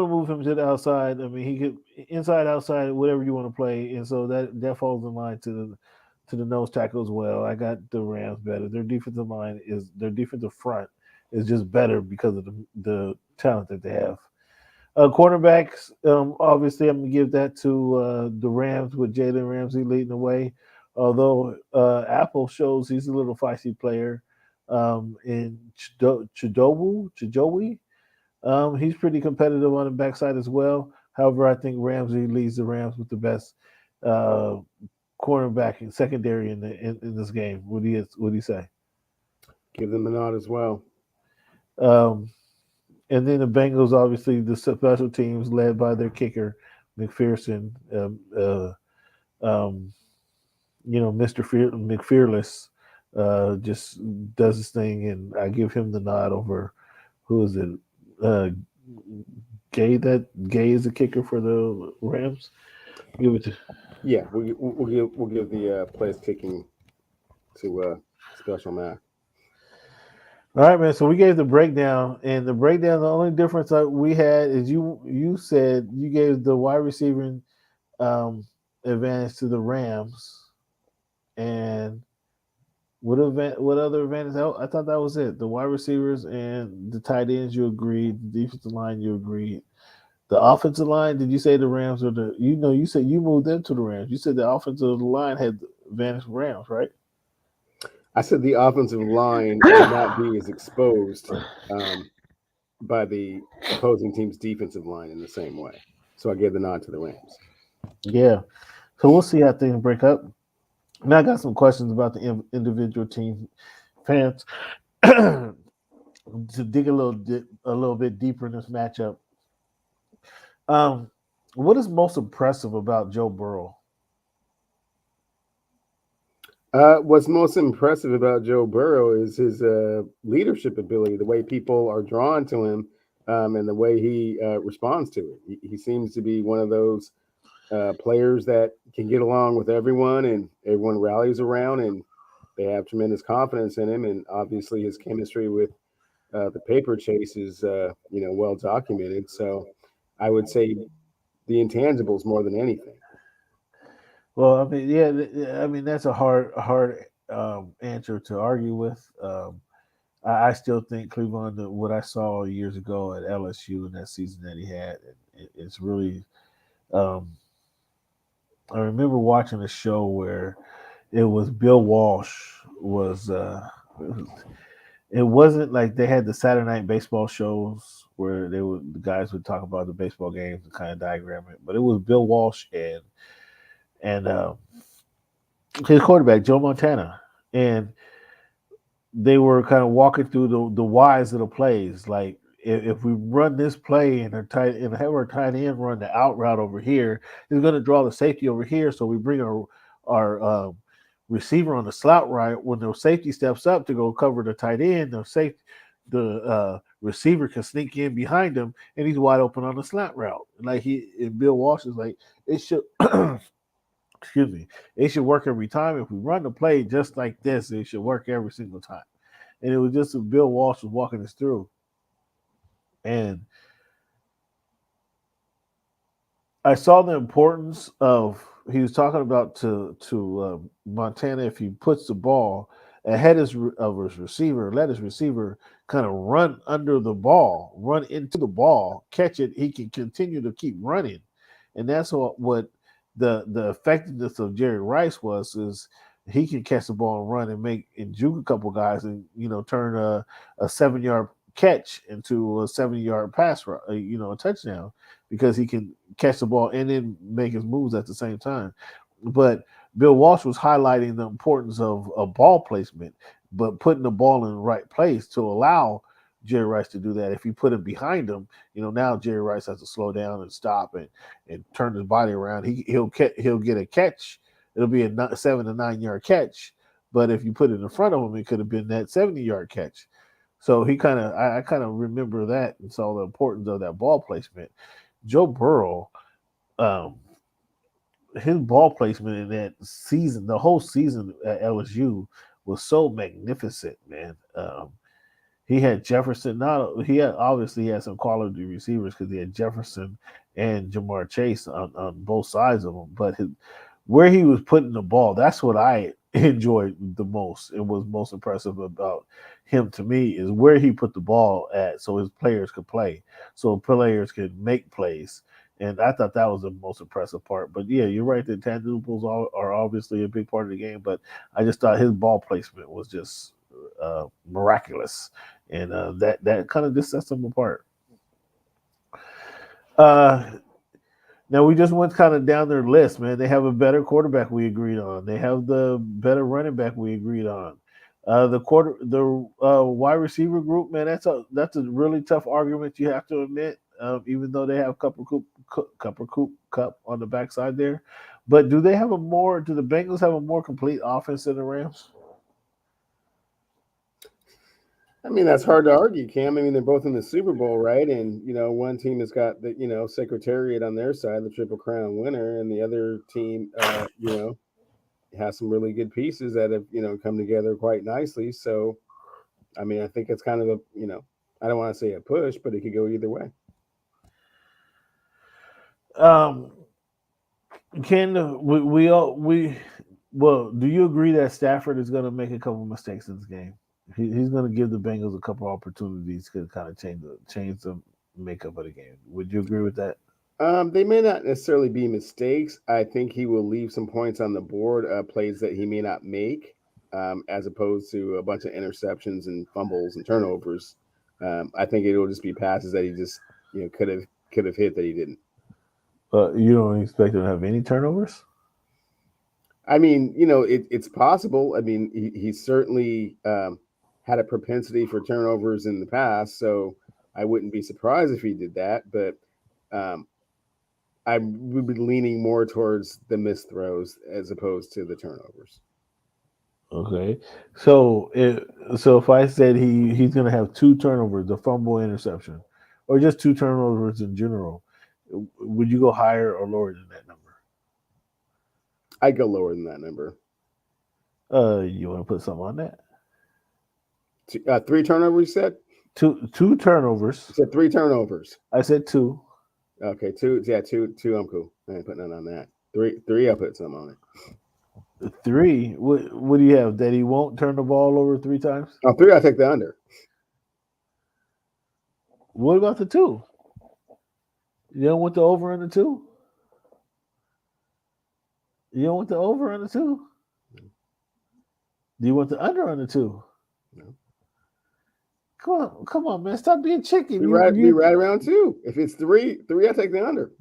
[SPEAKER 1] move him to the outside, I mean, he could inside, outside, whatever you want to play, and so that falls in line to the nose tackle as well. I got the Rams better. Their defensive front is just better because of the talent that they have. Cornerbacks, obviously, I'm gonna give that to the Rams with Jalen Ramsey leading the way. Although Apple shows he's a little feisty player, in Chidowi, he's pretty competitive on the backside as well. However, I think Ramsey leads the Rams with the best uh, cornerback and secondary in this game. What do you say?
[SPEAKER 2] Give them a nod as well.
[SPEAKER 1] Um, and then the Bengals, obviously, the special teams led by their kicker, McPherson. Um, Mr. McFearless just does his thing, and I give him the nod over who is it? Uh, Gay is the kicker for the Rams. Give it to.
[SPEAKER 2] Yeah, we'll give the place kicking to Special Mac.
[SPEAKER 1] All right, man. So we gave the breakdown, and the breakdown. The only difference that we had is you said you gave the wide receiving um, advantage to the Rams, and what other advantage? I thought that was it. The wide receivers and the tight ends. You agreed. The defensive line. You agreed. The offensive line. Did you say the Rams or the? You said you moved them to the Rams. You said the offensive line had advantage Rams, right?
[SPEAKER 2] I said the offensive line would not be as exposed by the opposing team's defensive line in the same way. So I gave the nod to the Rams.
[SPEAKER 1] Yeah. So we'll see how things break up. Now I got some questions about the individual team fans to dig a little bit deeper in this matchup. Um, What is most impressive about Joe Burrow?
[SPEAKER 2] What's most impressive about Joe Burrow is his leadership ability, the way people are drawn to him, and the way he responds to it. He seems to be one of those players that can get along with everyone, and everyone rallies around, and they have tremendous confidence in him. And obviously, his chemistry with the paper chase is well documented. So, I would say the intangibles more than anything.
[SPEAKER 1] Well, I mean, yeah, I mean that's a hard answer to argue with. I still think Cleveland, what I saw years ago at LSU in that season that he had, it's really. Um, I remember watching a show where it was Bill Walsh was. It wasn't like they had the Saturday night baseball shows where the guys would talk about the baseball games and kind of diagram it, but it was Bill Walsh and his quarterback Joe Montana, and they were kind of walking through the whys of the plays. Like if we run this play and have our tight end run the out route over here, it's going to draw the safety over here. So we bring our receiver on the slot right when the safety steps up to go cover the tight end. The receiver can sneak in behind him and he's wide open on the slot route. Like he and Bill Walsh is like it should. Excuse me. It should work every time. If we run the play just like this, it should work every single time. And it was just Bill Walsh was walking us through. And I saw the importance of he was talking about to Montana if he puts the ball ahead of his receiver, let his receiver kind of run under the ball, run into the ball, catch it. He can continue to keep running, and that's what the effectiveness of Jerry Rice was is he can catch the ball and run and make and juke a couple guys and turn a 7 yard catch into a 70 yard pass, a touchdown because he can catch the ball and then make his moves at the same time. But Bill Walsh was highlighting the importance of ball placement, but putting the ball in the right place to allow Jerry Rice to do that. If you put him behind him, now Jerry Rice has to slow down and stop and turn his body around. He'll get a catch. It'll be a 7 to 9 yard catch. But if you put it in front of him, it could have been that 70 yard catch. So I kind of remember that and saw the importance of that ball placement. Joe Burrow, um, his ball placement in that season, the whole season at LSU was so magnificent, man. He had Jefferson. Not he had obviously he had some quality receivers because he had Jefferson and Jamar Chase on both sides of him. But where he was putting the ball, that's what I enjoyed the most and was most impressive about him to me is where he put the ball at so his players could play, so players could make plays. And I thought that was the most impressive part. But yeah, you're right. The intangibles are obviously a big part of the game. But I just thought his ball placement was just miraculous, and that kind of just sets them apart. Uh, Now we just went kind of down their list, man. They have a better quarterback we agreed on. They have the better running back we agreed on. The wide receiver group, man. That's a really tough argument. You have to admit, even though they have Cup on the backside there, but do they have a more? Do the Bengals have a more complete offense than the Rams?
[SPEAKER 2] I mean, that's hard to argue, Cam. I mean, they're both in the Super Bowl, right? And one team has got the Secretariat on their side, the Triple Crown winner, and the other team, has some really good pieces that have come together quite nicely. So, I mean, I think it's kind of I don't want to say a push, but it could go either way.
[SPEAKER 1] Um, can we all we well? Do you agree that Stafford is going to make a couple mistakes in this game? He's going to give the Bengals a couple opportunities to kind of change the makeup of the game. Would you agree with that?
[SPEAKER 2] They may not necessarily be mistakes. I think he will leave some points on the board, plays that he may not make, as opposed to a bunch of interceptions and fumbles and turnovers. I think it will just be passes that he just could have hit that he didn't.
[SPEAKER 1] But you don't expect him to have any turnovers.
[SPEAKER 2] I mean, it's possible. I mean, he certainly had a propensity for turnovers in the past, so I wouldn't be surprised if he did that. But um, I would be leaning more towards the missed throws as opposed to the turnovers.
[SPEAKER 1] Okay, so if I said he's going to have two turnovers, the fumble interception, or just two turnovers in general, would you go higher or lower than that number?
[SPEAKER 2] I'd go lower than that number.
[SPEAKER 1] You want to put something on that?
[SPEAKER 2] Three turnovers, you said?
[SPEAKER 1] Two turnovers.
[SPEAKER 2] You said three turnovers.
[SPEAKER 1] I said two.
[SPEAKER 2] Okay, two. Yeah, two. I'm cool. I ain't putting none on that. Three. I'll put some on it.
[SPEAKER 1] Three. What do you have? That he won't turn the ball over three times?
[SPEAKER 2] Oh, three. I take the under.
[SPEAKER 1] What about the two? You don't want the over on the two? You don't want the over on the two? Do you want the under on the two?
[SPEAKER 2] No.
[SPEAKER 1] Come on, man! Stop being chicken.
[SPEAKER 2] Be right around two. If it's three, I take the under.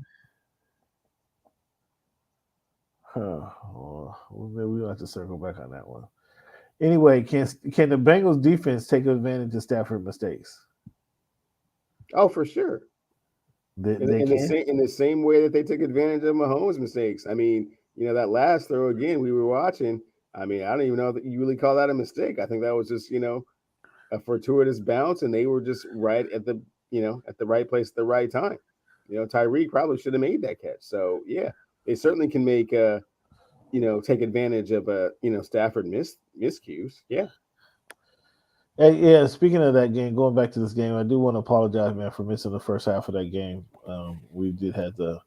[SPEAKER 1] Well, maybe we'll have to circle back on that one. Anyway, can the Bengals defense take advantage of Stafford mistakes?
[SPEAKER 2] Oh, for sure. In the same way that they took advantage of Mahomes' mistakes. I mean, that last throw again we were watching. I mean, I don't even know that you really call that a mistake. I think that was just a fortuitous bounce, and they were just right at the at the right place at the right time. Tyreek probably should have made that catch. So yeah, they certainly can make take advantage of Stafford miscues. Yeah.
[SPEAKER 1] Hey, yeah. Speaking of that game, going back to this game, I do want to apologize, man, for missing the first half of that game. We did have the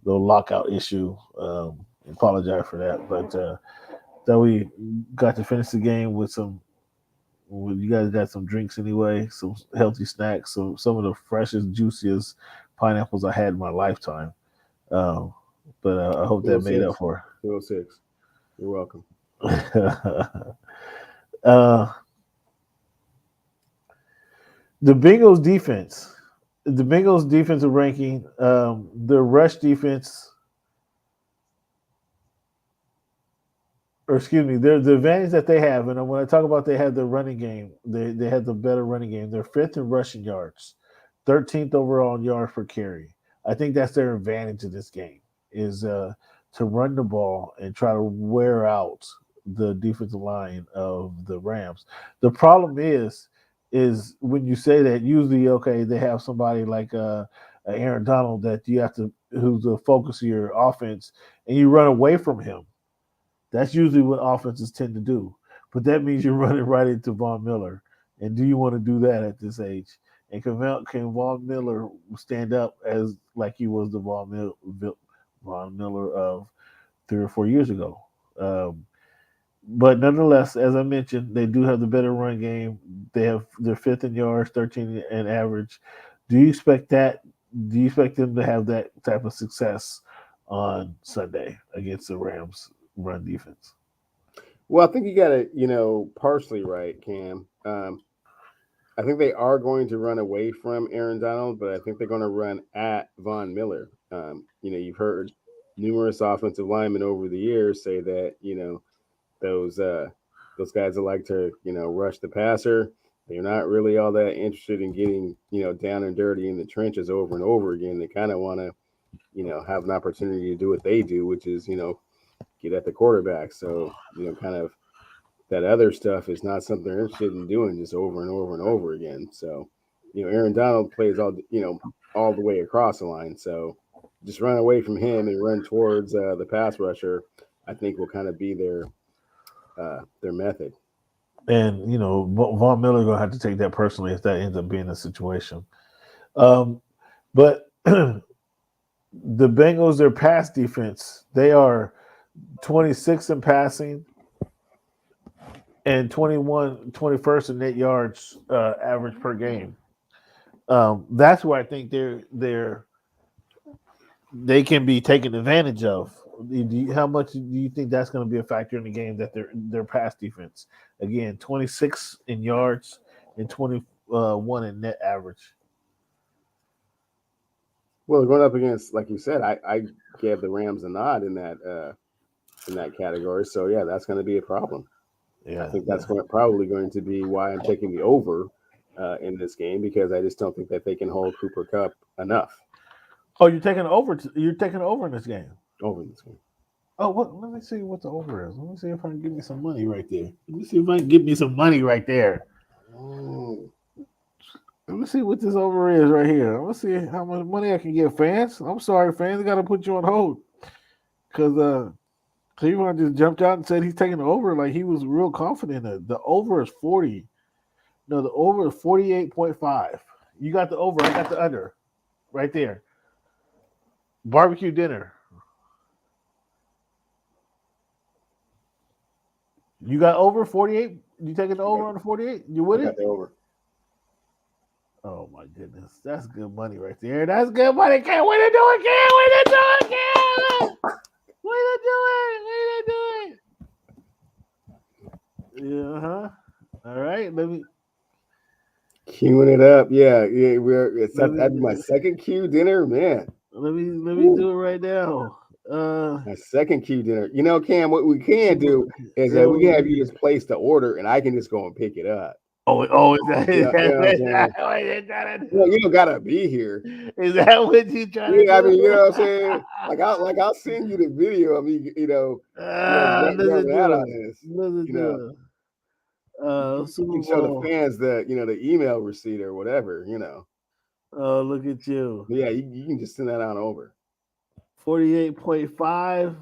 [SPEAKER 1] lockout issue. Apologize for that, but that we got to finish the game with some. Well, you guys got some drinks anyway, some healthy snacks, some of the freshest, juiciest pineapples I had in my lifetime. But I hope that made up for.
[SPEAKER 2] 206. You're welcome.
[SPEAKER 1] The Bengals defense, the Bengals defensive ranking, the rush defense, or excuse me, the advantage that they have, and when I talk about they have the running game, they have the better running game. They're fifth in rushing yards, 13th overall in yards per carry. I think that's their advantage in this game is to run the ball and try to wear out the defensive line of the Rams. The problem is when you say that, usually they have somebody like Aaron Donald that you have to who's the focus of your offense, and you run away from him. That's usually what offenses tend to do. But that means you're running right into Von Miller. And do you want to do that at this age? And can Von Miller stand up as like he was the Von Miller of 3 or 4 years ago? But nonetheless, as I mentioned, they do have the better run game. They're fifth in yards, 13 in average. Do you expect that? Do you expect them to have that type of success on Sunday against the Rams run defense?
[SPEAKER 2] Well, I think you got it, partially right, Cam. I think they are going to run away from Aaron Donald, but I think they're going to run at Von Miller. You've heard numerous offensive linemen over the years say that, those guys that like to, rush the passer. They're not really all that interested in getting, down and dirty in the trenches over and over again. They kind of want to, have an opportunity to do what they do, which is, get at the quarterback. So, kind of that other stuff is not something they're interested in doing just over and over and over again. So, Aaron Donald plays all the way across the line. So just run away from him and run towards the pass rusher, I think will kind of be their method.
[SPEAKER 1] And Von Miller gonna have to take that personally if that ends up being the situation. But the Bengals, their pass defense, they are 26 in passing and 21st in net yards average per game. That's where I think they can be taken advantage of. How much do you think that's going to be a factor in the game that their pass defense? Again, 26 in yards and 21 in net average.
[SPEAKER 2] Well, going up against, like you said, I gave the Rams a nod in that category. So yeah, that's going to be a problem. Yeah, I think that's probably going to be why I'm taking the over in this game, because I just don't think that they can hold Cooper Kupp enough.
[SPEAKER 1] Oh, you're taking over. You're taking over in this game.
[SPEAKER 2] over this one.
[SPEAKER 1] Oh, what? Let me see what the over is. Let me see if I can get me some money right there. Let me see if I can get me some money right there.
[SPEAKER 2] Oh,
[SPEAKER 1] Let me see what this over is right here. Let's see how much money I can get, fans. I'm sorry, fans. I got to put you on hold because Cleveland just jumped out and said he's taking the over. Like he was real confident. The over is 40. No, the over is 48.5. You got the over. I got the under right there. Barbecue dinner. You got over 48? You taking the over on the 48? You
[SPEAKER 2] I
[SPEAKER 1] with
[SPEAKER 2] got
[SPEAKER 1] it?
[SPEAKER 2] the over.
[SPEAKER 1] Oh my goodness. That's good money right there. That's good money. Can't wait to do it. Can't wait to do it. Can't wait to do it. Wait to do it. Yeah, huh. All right.
[SPEAKER 2] Queuing it up. Yeah, yeah.
[SPEAKER 1] Let
[SPEAKER 2] That'd be my
[SPEAKER 1] me
[SPEAKER 2] second Q dinner, man.
[SPEAKER 1] let me
[SPEAKER 2] Woo.
[SPEAKER 1] do it right now.
[SPEAKER 2] My second Q dinner. You know, Cam, what we can
[SPEAKER 1] Super,
[SPEAKER 2] do is
[SPEAKER 1] yeah,
[SPEAKER 2] we can have you just place the order, and I can just go and pick it up.
[SPEAKER 1] oh, is that,
[SPEAKER 2] You
[SPEAKER 1] is
[SPEAKER 2] know, you know
[SPEAKER 1] that,
[SPEAKER 2] what I'm
[SPEAKER 1] is
[SPEAKER 2] saying?
[SPEAKER 1] that what you trying to
[SPEAKER 2] Well,
[SPEAKER 1] do?
[SPEAKER 2] you don't gotta be here.
[SPEAKER 1] Is that what you trying to
[SPEAKER 2] Yeah, I mean, you know
[SPEAKER 1] do?
[SPEAKER 2] what I'm saying? I'll send you the video of me, grabbing
[SPEAKER 1] Listen
[SPEAKER 2] out
[SPEAKER 1] to
[SPEAKER 2] on
[SPEAKER 1] it.
[SPEAKER 2] this.
[SPEAKER 1] Listen
[SPEAKER 2] You know,
[SPEAKER 1] to it.
[SPEAKER 2] you
[SPEAKER 1] Super
[SPEAKER 2] can show the
[SPEAKER 1] Bowl.
[SPEAKER 2] fans the email receipt or whatever. You know,
[SPEAKER 1] Oh, look at you.
[SPEAKER 2] but yeah, you can just send that on over.
[SPEAKER 1] 48.5.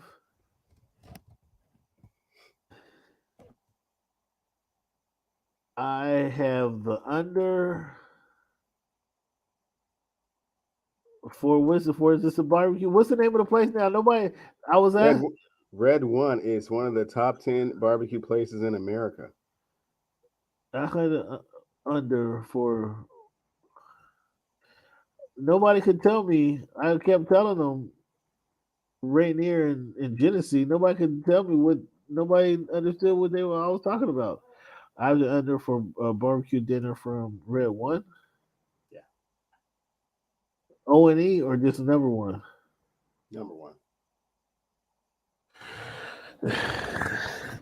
[SPEAKER 1] I have the under for is this a barbecue? What's the name of the place now? Nobody I was
[SPEAKER 2] Red
[SPEAKER 1] asked
[SPEAKER 2] Red One is one of the top 10 barbecue places in America.
[SPEAKER 1] I had a under for nobody could tell me. I kept telling them Rainier and Genesee. Nobody could tell me what nobody understood what they were I was talking about. I was under for a barbecue dinner from Red One,
[SPEAKER 2] Yeah,
[SPEAKER 1] O&E, or just number one.
[SPEAKER 2] number one.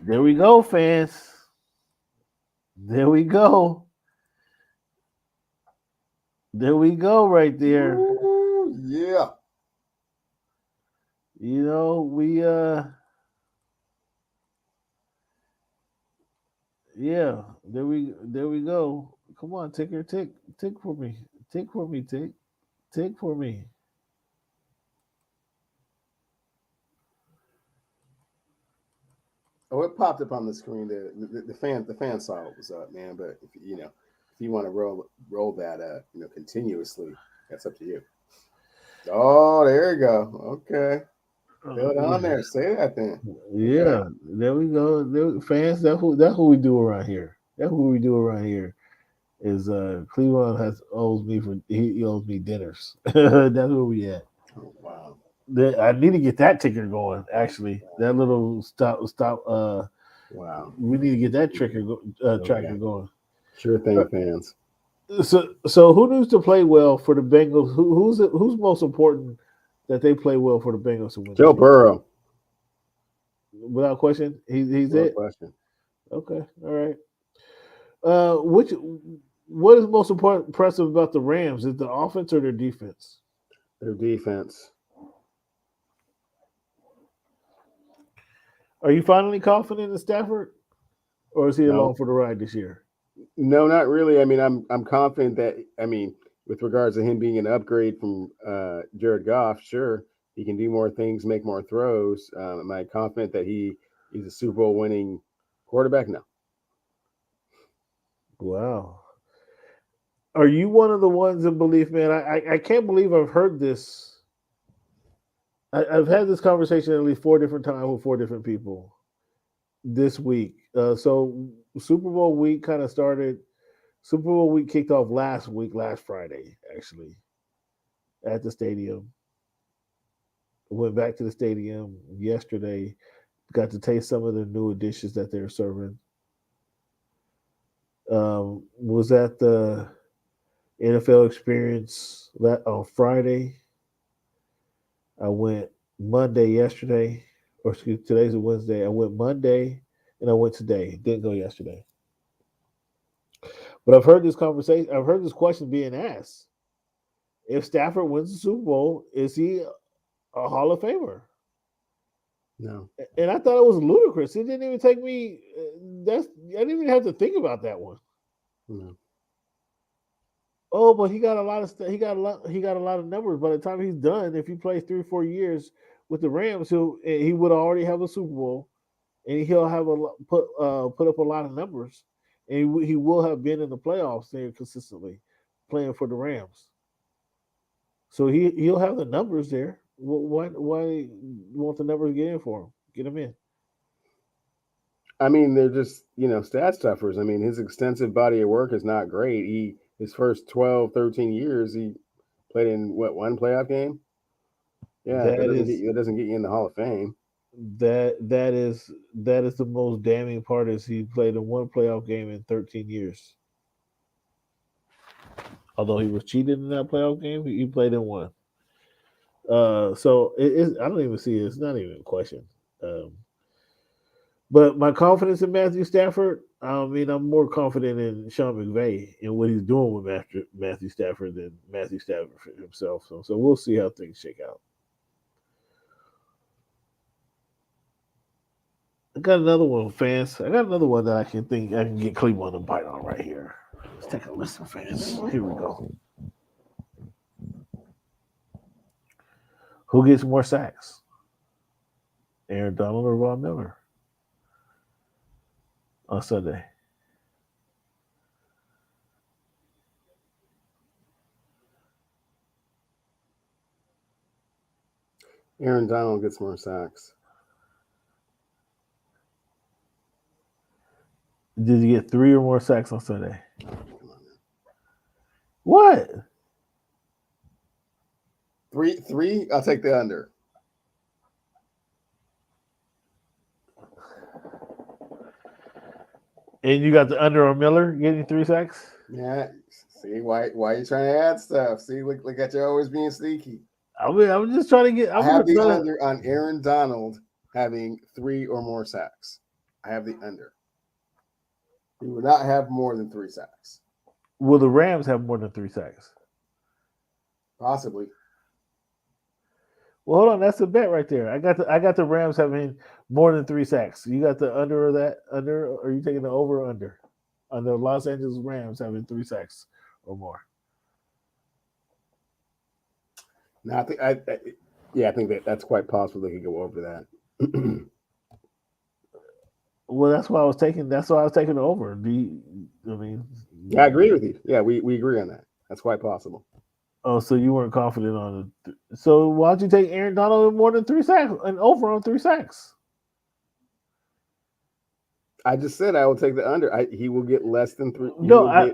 [SPEAKER 1] There we go, fans. There we go. There we go, right there.
[SPEAKER 2] Ooh, yeah.
[SPEAKER 1] You know, yeah, there we go. Come on, ticker, tick for me. Tick for me, tick for me.
[SPEAKER 2] Oh, it popped up on the screen. The fan saw what was up, man. But if you want to roll that continuously, that's up to you. Oh, there you go. Okay, throw it on there. Say that then. Okay.
[SPEAKER 1] Yeah, there we go. Fans, that's who we do around here. That's what we do around here. Is Cleveland has owes me for he owes me dinners. That's where we at.
[SPEAKER 2] Oh, wow.
[SPEAKER 1] I need to get that ticker going. Actually, that little stop.
[SPEAKER 2] Wow.
[SPEAKER 1] We need to get that tracker
[SPEAKER 2] Okay.
[SPEAKER 1] going.
[SPEAKER 2] Sure thing, fans.
[SPEAKER 1] So who needs to play well for the Bengals? Who's most important that they play well for the Bengals to win
[SPEAKER 2] Joe
[SPEAKER 1] this game?
[SPEAKER 2] Burrow.
[SPEAKER 1] Without question, he's
[SPEAKER 2] No
[SPEAKER 1] it.
[SPEAKER 2] question.
[SPEAKER 1] Okay, all right. Which what is most impressive about the Rams? Is the offense or their defense?
[SPEAKER 2] Their defense.
[SPEAKER 1] Are you finally confident in Stafford, or is he
[SPEAKER 2] No,
[SPEAKER 1] along for the ride this year?
[SPEAKER 2] no, not really. I mean, I'm confident that with regards to him being an upgrade from Jared Goff, sure, he can do more things, make more throws. Am I confident that he is a Super Bowl winning quarterback? No.
[SPEAKER 1] Wow. Are you one of the ones in belief, man? I can't believe I've heard this. I've had this conversation at least 4 different times with 4 different people this week. So Super Bowl week kind of started. Super Bowl week kicked off last week, last Friday, actually, at the stadium. Went back to the stadium yesterday. Got to taste some of the new dishes that they're serving. Was at the NFL experience on Friday. I went Monday yesterday, or excuse today's a Wednesday. I went Monday and I went today. Didn't go yesterday. But I've heard this conversation. I've heard this question being asked. if Stafford wins the Super Bowl, is he a Hall of Famer?
[SPEAKER 2] No.
[SPEAKER 1] And I thought it was ludicrous. It didn't even take me. I didn't even have to think about that one.
[SPEAKER 2] No.
[SPEAKER 1] Oh, but he got a lot of he got a lot of numbers. By the time he's done, if he plays 3 or 4 years with the Rams, he would already have a Super Bowl, and he'll have put up a lot of numbers, and he will have been in the playoffs there consistently, playing for the Rams. So he'll have the numbers there. Why you want the numbers to get in for him? Get him in.
[SPEAKER 2] I mean, they're just, stat stuffers. I mean, his extensive body of work is not great. His first 12, 13 years, he played in one playoff game? Yeah,
[SPEAKER 1] That
[SPEAKER 2] that doesn't get you in the Hall of Fame.
[SPEAKER 1] that is the most damning part is he played in one playoff game in 13 years. Although he was cheated in that playoff game, he played in one. So I don't even see it. It's not even a question. But my confidence in Matthew Stafford, I mean, I'm more confident in Sean McVay and what he's doing with Matthew Stafford than Matthew Stafford himself. So we'll see how things shake out. I got another one, fans. I got another one that I can get Cleveland to bite on right here. Let's take a listen, fans. Here we go. Who gets more sacks? Aaron Donald or Von Miller on Sunday?
[SPEAKER 2] Aaron Donald gets more sacks.
[SPEAKER 1] Did you get 3 or more sacks on Sunday? What?
[SPEAKER 2] Three? I'll take the under.
[SPEAKER 1] And you got the under on Miller getting 3 sacks?
[SPEAKER 2] Yeah. See why are you trying to add stuff? See, look at you always being sneaky.
[SPEAKER 1] I'm just trying to get.
[SPEAKER 2] I have the under on Aaron Donald having 3 or more sacks. I have the under. He will not have more than 3 sacks.
[SPEAKER 1] Will the Rams have more than 3 sacks?
[SPEAKER 2] Possibly.
[SPEAKER 1] Well, hold on. That's a bet right there. I got the Rams having more than 3 sacks. You got the under of that under, or are you taking the over or under on the Los Angeles Rams having 3 sacks or more?
[SPEAKER 2] No, I think that's quite possible. They could go over that.
[SPEAKER 1] Well, that's why I was taking. That's why I was taking the over.
[SPEAKER 2] Yeah, I agree with you. Yeah, we agree on that. That's quite possible.
[SPEAKER 1] Oh, so you weren't confident on it. So why don't you take Aaron Donald with more than 3 sacks and over on 3 sacks?
[SPEAKER 2] I just said I will take the under. He will get less than 3.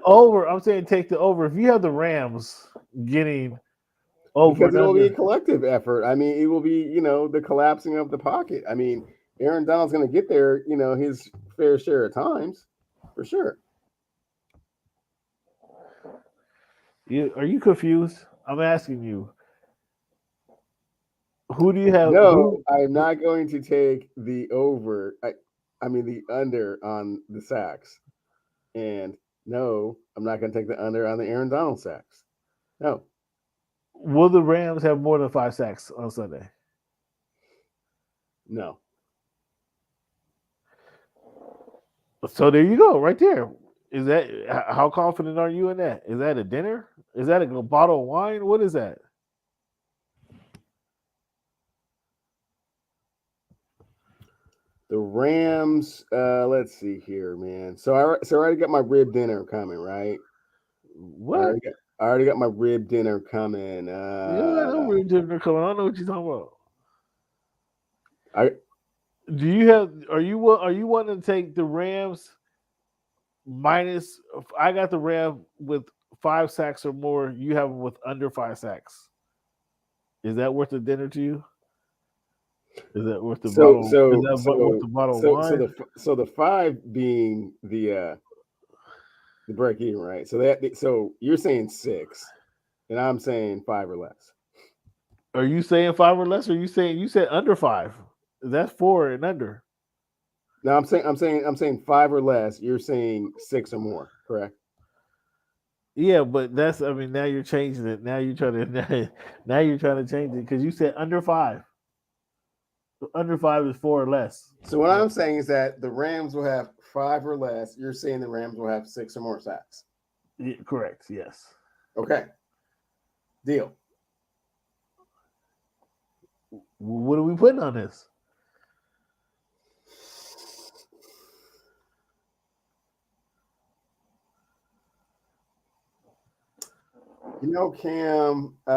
[SPEAKER 1] Over. I'm saying take the over. If you have the Rams getting over,
[SPEAKER 2] because it will be a collective effort. I mean, it will be the collapsing of the pocket. I mean, Aaron Donald's going to get there, his fair share of times, for sure.
[SPEAKER 1] Are you confused? I'm asking you. Who do you have?
[SPEAKER 2] No, I'm not going to take the over. I mean the under on the sacks. And no, I'm not going to take the under on the Aaron Donald sacks. No.
[SPEAKER 1] Will the Rams have more than 5 sacks on Sunday?
[SPEAKER 2] No.
[SPEAKER 1] So there you go, right there. Is that how confident are you in that? Is that a dinner? Is that a bottle of wine? What is that?
[SPEAKER 2] The Rams. Let's see here, man. So I already got my rib dinner coming, right?
[SPEAKER 1] What?
[SPEAKER 2] I already got my rib dinner coming.
[SPEAKER 1] You got no rib dinner coming. I don't know what you're talking about. Do you have? Are you wanting to take the Rams minus? I got the Rams with 5 sacks or more. You have them with under 5 sacks. Is that worth the dinner to you? Is that worth the bottle? Is that worth the bottle of wine?
[SPEAKER 2] So the 5 being the break even, right? So you're saying 6, and I'm saying 5 or less.
[SPEAKER 1] Are you saying 5 or less? Or you said under 5? That's 4 and under.
[SPEAKER 2] No, I'm saying 5 or less. You're saying 6 or more, correct?
[SPEAKER 1] Yeah, but that's. I mean, now you're changing it. Now you're trying to. Now you're trying to change it because you said under 5. Under 5 is 4 or less.
[SPEAKER 2] So what I'm saying is that the Rams will have 5 or less. You're saying the Rams will have 6 or more sacks.
[SPEAKER 1] Yeah, correct. Yes.
[SPEAKER 2] Okay. Deal.
[SPEAKER 1] What are we putting on this?
[SPEAKER 2] Cam.
[SPEAKER 1] We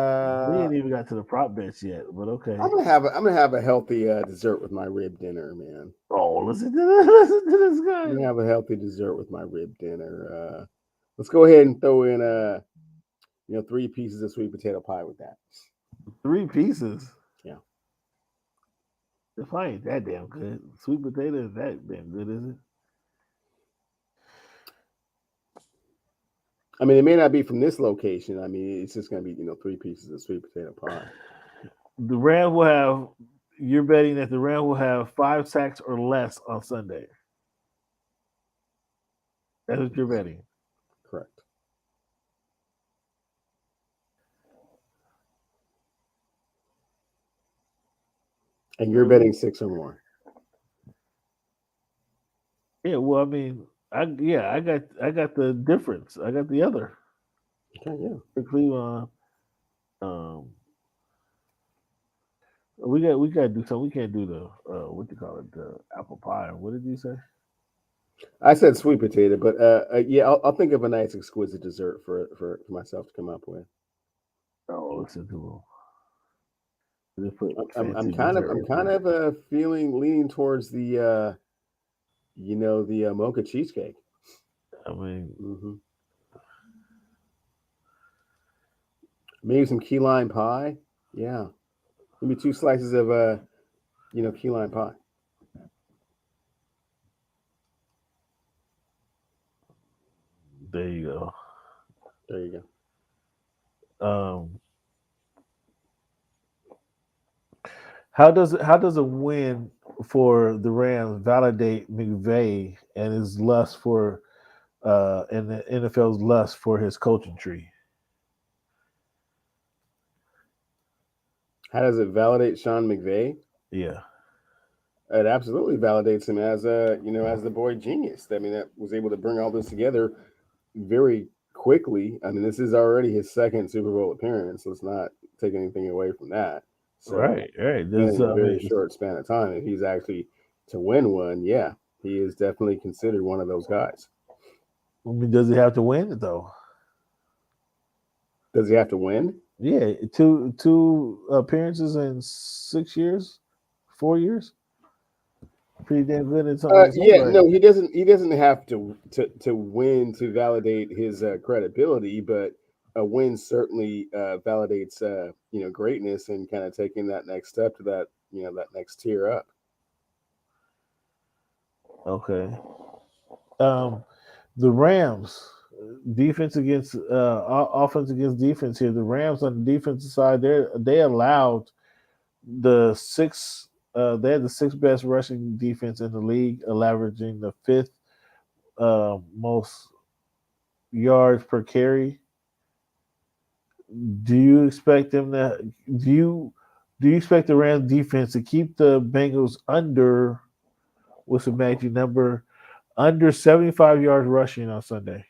[SPEAKER 1] ain't even got to the prop bets yet, but okay.
[SPEAKER 2] I'm gonna have a healthy dessert with my rib dinner, man.
[SPEAKER 1] Oh, listen to this. Listen to this guy.
[SPEAKER 2] I'm gonna have a healthy dessert with my rib dinner. Let's go ahead and throw in 3 pieces of sweet potato pie with that.
[SPEAKER 1] 3 pieces.
[SPEAKER 2] Yeah.
[SPEAKER 1] The pie ain't that damn good. Sweet potato is that damn good, is it?
[SPEAKER 2] I mean, it may not be from this location. I mean, it's just gonna be 3 pieces of sweet potato pie.
[SPEAKER 1] The Rams will have. You're betting that the Rams will have 5 sacks or less on Sunday. That's what you're betting.
[SPEAKER 2] Correct. And you're betting 6 or more.
[SPEAKER 1] Yeah, well, I mean, I got the difference. I got the other.
[SPEAKER 2] Okay, yeah.
[SPEAKER 1] For Cleveland, we got to do something. We can't do the what you call it, the apple pie. What did you say?
[SPEAKER 2] I said sweet potato, but yeah, I'll think of a nice exquisite dessert for myself to come up with.
[SPEAKER 1] Oh, listen to him.
[SPEAKER 2] I'm kind of leaning towards the mocha cheesecake.
[SPEAKER 1] I mean,
[SPEAKER 2] maybe some key lime pie. Yeah, maybe 2 slices of key lime pie.
[SPEAKER 1] there you go.
[SPEAKER 2] There you
[SPEAKER 1] go. How does a win for the Rams validate McVay and his lust for and the NFL's lust for his coaching tree?
[SPEAKER 2] How does it validate Sean McVay?
[SPEAKER 1] Yeah,
[SPEAKER 2] it absolutely validates him as as the boy genius. I mean, that was able to bring all this together very quickly. I mean, this is already his 2nd Super Bowl appearance. Let's not take anything away from that. So,
[SPEAKER 1] right.
[SPEAKER 2] in a very short span of time, if he's actually to win one, yeah, he is definitely considered one of those guys.
[SPEAKER 1] I mean, does he have to win it though?
[SPEAKER 2] Does he have to win?
[SPEAKER 1] Yeah, two appearances in 6 years, 4 years. Pretty damn good in something.
[SPEAKER 2] No, he doesn't. He doesn't have to win to validate his credibility, but a win certainly validates greatness and kind of taking that next step to that that next tier up.
[SPEAKER 1] Okay. The Rams defense against offense against defense here. The Rams on the defensive side, they allowed the 6. They had the 6th best rushing defense in the league, averaging the 5th most yards per carry. Do you expect them to? Do you expect the Rams defense to keep the Bengals under? What's the magic number? Under 75 yards rushing on Sunday.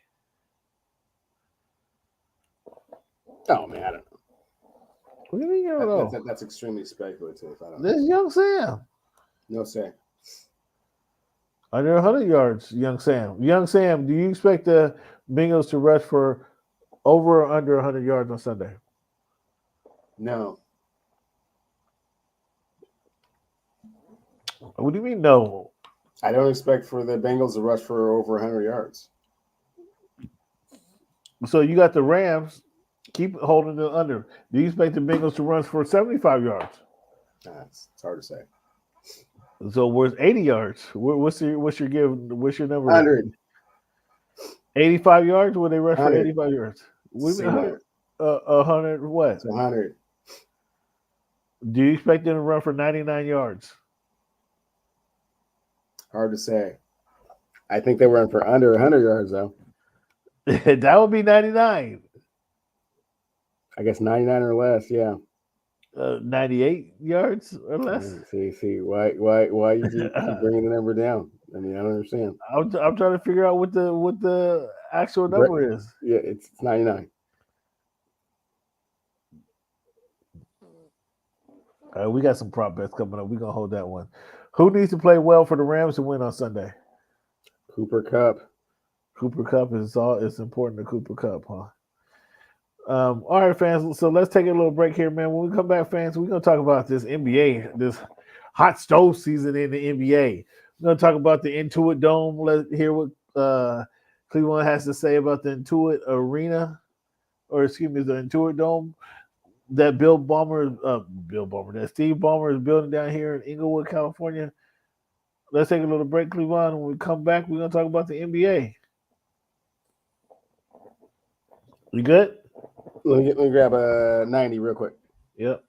[SPEAKER 2] Oh man, I don't know.
[SPEAKER 1] What do you mean you don't know?
[SPEAKER 2] That's extremely speculative. I don't
[SPEAKER 1] know. This Young Sam.
[SPEAKER 2] No say.
[SPEAKER 1] Under 100 yards, Young Sam. Young Sam, do you expect the Bengals to rush for over or under 100 yards on Sunday?
[SPEAKER 2] No.
[SPEAKER 1] What do you mean no?
[SPEAKER 2] I don't expect for the Bengals to rush for over 100 yards.
[SPEAKER 1] So you got the Rams. Keep holding the under. Do you expect the Bengals to run for 75 yards?
[SPEAKER 2] It's hard to say.
[SPEAKER 1] So where's 80 yards? What's your number?
[SPEAKER 2] 100.
[SPEAKER 1] 85 yards? Will they rush 100. For 85 yards?
[SPEAKER 2] 100.
[SPEAKER 1] 100 what?
[SPEAKER 2] 100.
[SPEAKER 1] Do you expect them to run for 99 yards?
[SPEAKER 2] Hard to say. I think they run for under 100 yards though.
[SPEAKER 1] That would be 99.
[SPEAKER 2] I guess 99 or less. Yeah.
[SPEAKER 1] 98 yards or less.
[SPEAKER 2] See, why you keep bringing the number down? I mean, I don't understand.
[SPEAKER 1] I'm trying to figure out what the actual
[SPEAKER 2] Brett,
[SPEAKER 1] number is.
[SPEAKER 2] yeah, it's 99.
[SPEAKER 1] All right, we got some prop bets coming up. We're gonna hold that one. Who needs to play well for the Rams to win on Sunday?
[SPEAKER 2] Cooper Cup.
[SPEAKER 1] Cooper Cup is all. It's important to Cooper Cup, huh? All right, fans. So let's take a little break here, man. When we come back, fans, we're gonna talk about this NBA, this hot stove season in the NBA. We're gonna talk about the Intuit Dome. Let's hear what Cleveland has to say about the Intuit Arena, or excuse me, the Intuit Dome that that Steve Ballmer is building down here in Inglewood, California. Let's take a little break, Cleveland. When we come back, we're gonna talk about the NBA. You good?
[SPEAKER 2] Let me grab a 90 real quick.
[SPEAKER 1] Yep.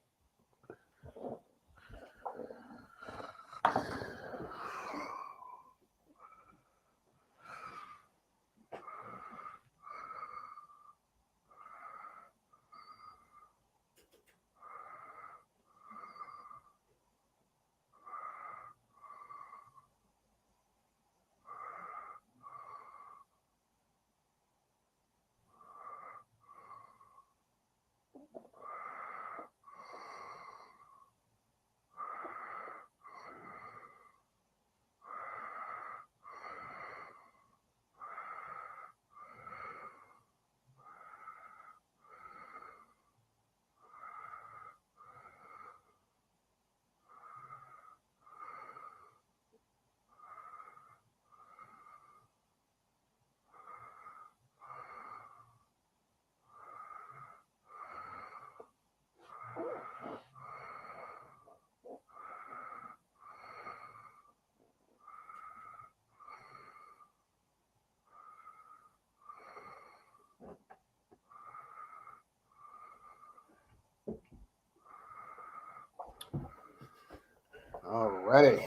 [SPEAKER 2] Alrighty.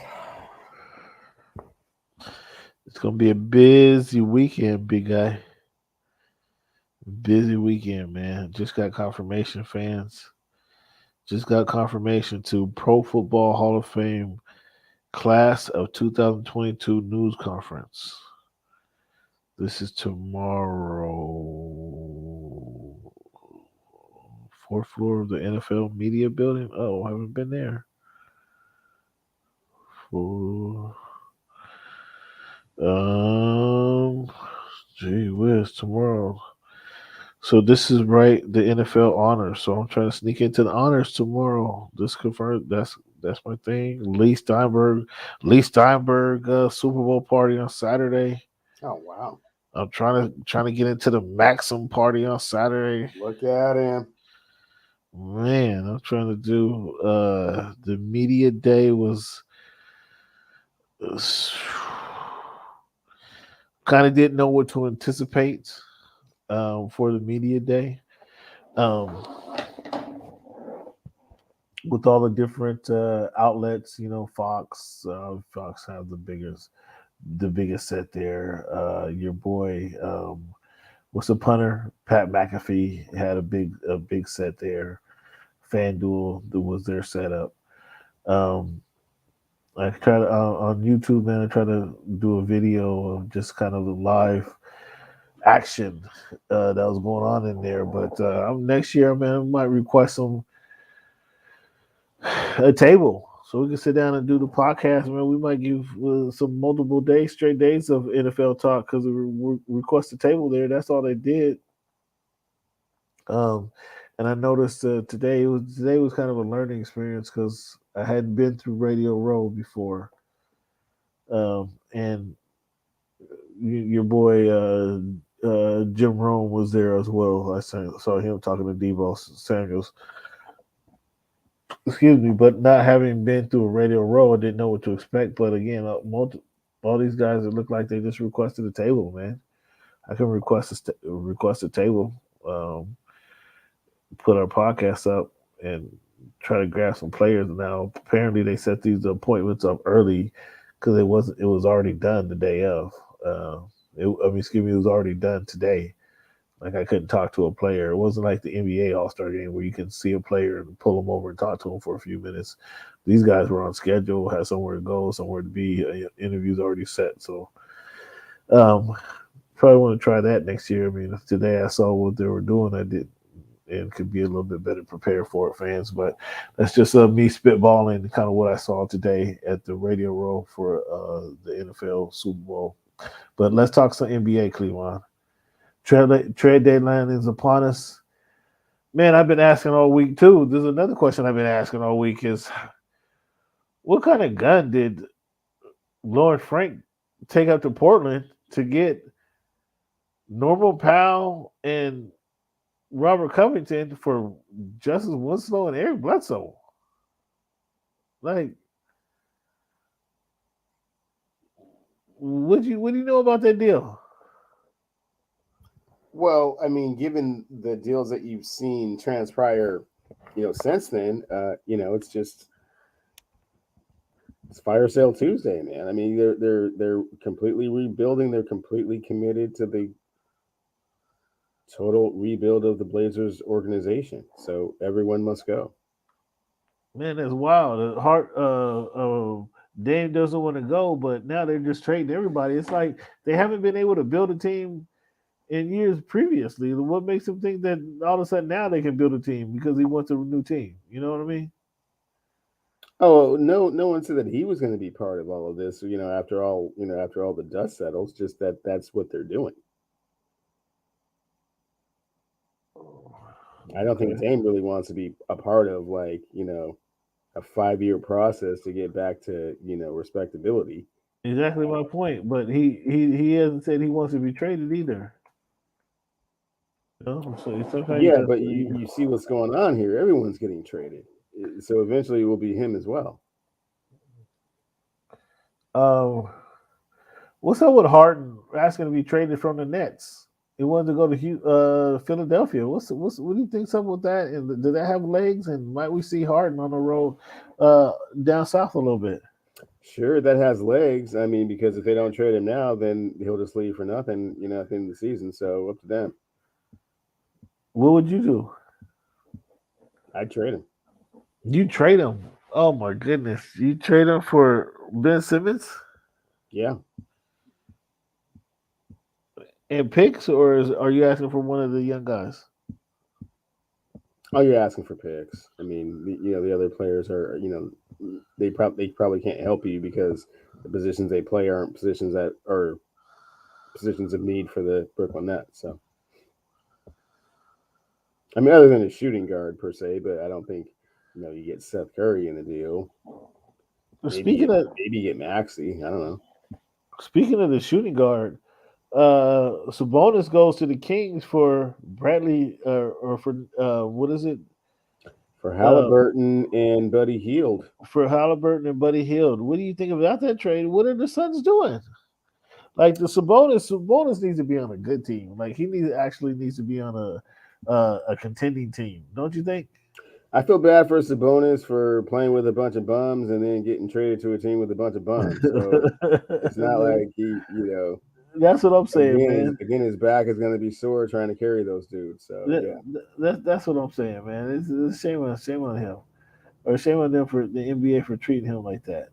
[SPEAKER 1] It's gonna be a busy weekend, big guy. Busy weekend, man. Just got confirmation, fans. Just got confirmation to Pro Football Hall of Fame Class of 2022 news conference. This is tomorrow. Fourth floor of the NFL Media Building. Oh, I haven't been there. Um, gee whiz, tomorrow. So this is right, the NFL honors. So I'm trying to sneak into the honors tomorrow. This confirmed. That's my thing. Lee Steinberg Super Bowl party on Saturday.
[SPEAKER 2] Oh wow.
[SPEAKER 1] I'm trying to get into the Maxim party on Saturday.
[SPEAKER 2] Look at him.
[SPEAKER 1] Man, I'm trying to do the media day was kind of didn't know what to anticipate for the media day. With all the different outlets, Fox have the biggest set there. Your boy, what's the punter? Pat McAfee had a big set there. FanDuel that was their setup. Um, I try to on YouTube, man. I try to do a video of just kind of the live action that was going on in there. But next year, man, I might request a table so we can sit down and do the podcast, man. We might give some multiple days, straight days of NFL talk because we request a table there. That's all they did. And I noticed today was kind of a learning experience because I hadn't been through Radio Row before, and your boy Jim Rome was there as well. I saw him talking to Debo Samuels. Excuse me, but not having been through a Radio Row, I didn't know what to expect. But again, all these guys that look like they just requested a table, man. I can request a table, put our podcast up, and try to grab some players. Now, apparently, they set these appointments up early because it was already done the day of. It was already done today. Like I couldn't talk to a player. It wasn't like the NBA All Star Game where you can see a player and pull them over and talk to them for a few minutes. These guys were on schedule, had somewhere to go, somewhere to be. Interviews already set, so um, probably want to try that next year. I mean, today I saw what they were doing. I did and could be a little bit better prepared for it, fans. But that's just me spitballing kind of what I saw today at the radio row for the NFL Super Bowl. But let's talk some NBA, Cleveland. Trade deadline is upon us. Man, I've been asking all week too. There's another question I've been asking all week is what kind of gun did Lord Frank take up to Portland to get Normal Powell and Robert Covington for Justice Winslow and Eric Bledsoe? Like, what do you know about that deal?
[SPEAKER 2] Well, I mean, given the deals that you've seen transpire, since then, it's fire sale Tuesday, man. I mean, they're completely rebuilding. They're completely committed to the total rebuild of the Blazers organization. So everyone must go.
[SPEAKER 1] Man, that's wild. The heart Dame doesn't want to go, but now they're just trading everybody. It's like they haven't been able to build a team in years previously. What makes them think that all of a sudden now they can build a team because he wants a new team? You know what I mean?
[SPEAKER 2] Oh no, no one said that he was going to be part of all of this. After all the dust settles, just that's what they're doing. I don't think
[SPEAKER 1] Okay.
[SPEAKER 2] Dame really wants to be a part of a 5-year process to get back to respectability.
[SPEAKER 1] Exactly my point. But he hasn't said he wants to be traded either. You know? So sometimes you
[SPEAKER 2] Yeah,
[SPEAKER 1] got
[SPEAKER 2] but you see what's going on here. Everyone's getting traded, so eventually it will be him as well.
[SPEAKER 1] um what's up with Harden asking to be traded from the Nets? He wanted to go to Philadelphia. What do you think's up with that? And does that have legs? And might we see Harden on the road down south a little bit?
[SPEAKER 2] Sure, that has legs. I mean, because if they don't trade him now, then he'll just leave for nothing, at the end of the season. So up to them.
[SPEAKER 1] What would you do?
[SPEAKER 2] I'd trade him.
[SPEAKER 1] You trade him? Oh my goodness! You trade him for Ben Simmons
[SPEAKER 2] Yeah.
[SPEAKER 1] and picks, or are you asking for one of the young guys?
[SPEAKER 2] Oh, you're asking for picks. I mean, the other players are, they probably can't help you because the positions they play aren't positions that are positions of need for the Brooklyn Nets. So, I mean, other than a shooting guard per se, but I don't think, you get Seth Curry in the deal.
[SPEAKER 1] Speaking of
[SPEAKER 2] Maybe get Maxi. I don't know.
[SPEAKER 1] speaking of the shooting guard, Sabonis goes to the Kings for Bradley, or for what is it?
[SPEAKER 2] For
[SPEAKER 1] Uh,
[SPEAKER 2] Halliburton and Buddy Heald.
[SPEAKER 1] for Halliburton and Buddy Hield. What do you think about that trade? What are the Suns doing? Like the Sabonis needs to be on a good team. Like he needs to be on a contending team. Don't you think?
[SPEAKER 2] I feel bad for Sabonis for playing with a bunch of bums and then getting traded to a team with a bunch of bums. So it's not like he,
[SPEAKER 1] That's what I'm saying, man.
[SPEAKER 2] again his back is going to be sore trying to carry those dudes. So
[SPEAKER 1] That,
[SPEAKER 2] yeah.
[SPEAKER 1] that's what I'm saying, man. It's shame on him, or shame on them for the NBA for treating him like that.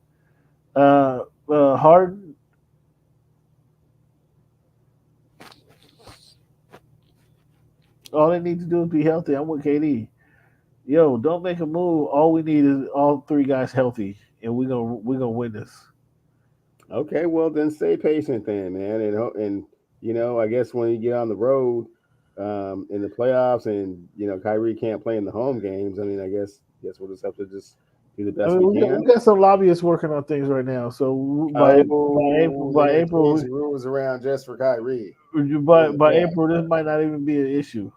[SPEAKER 1] Harden, all they need to do is be healthy. I'm with KD. Yo, don't make a move. All we need is all three guys healthy, and we're gonna win this.
[SPEAKER 2] Okay, well then stay patient then, man, and I guess when you get on the road in the playoffs and Kyrie can't play in the home games, I mean, I guess we'll just have to just do the
[SPEAKER 1] I
[SPEAKER 2] best
[SPEAKER 1] mean,
[SPEAKER 2] we
[SPEAKER 1] we
[SPEAKER 2] can.
[SPEAKER 1] got some lobbyists working on things right now. So
[SPEAKER 2] Oh,
[SPEAKER 1] By
[SPEAKER 2] they're going to change
[SPEAKER 1] April,
[SPEAKER 2] the rules around just for Kyrie. Yeah,
[SPEAKER 1] by
[SPEAKER 2] yeah.
[SPEAKER 1] April, this might not even be an issue.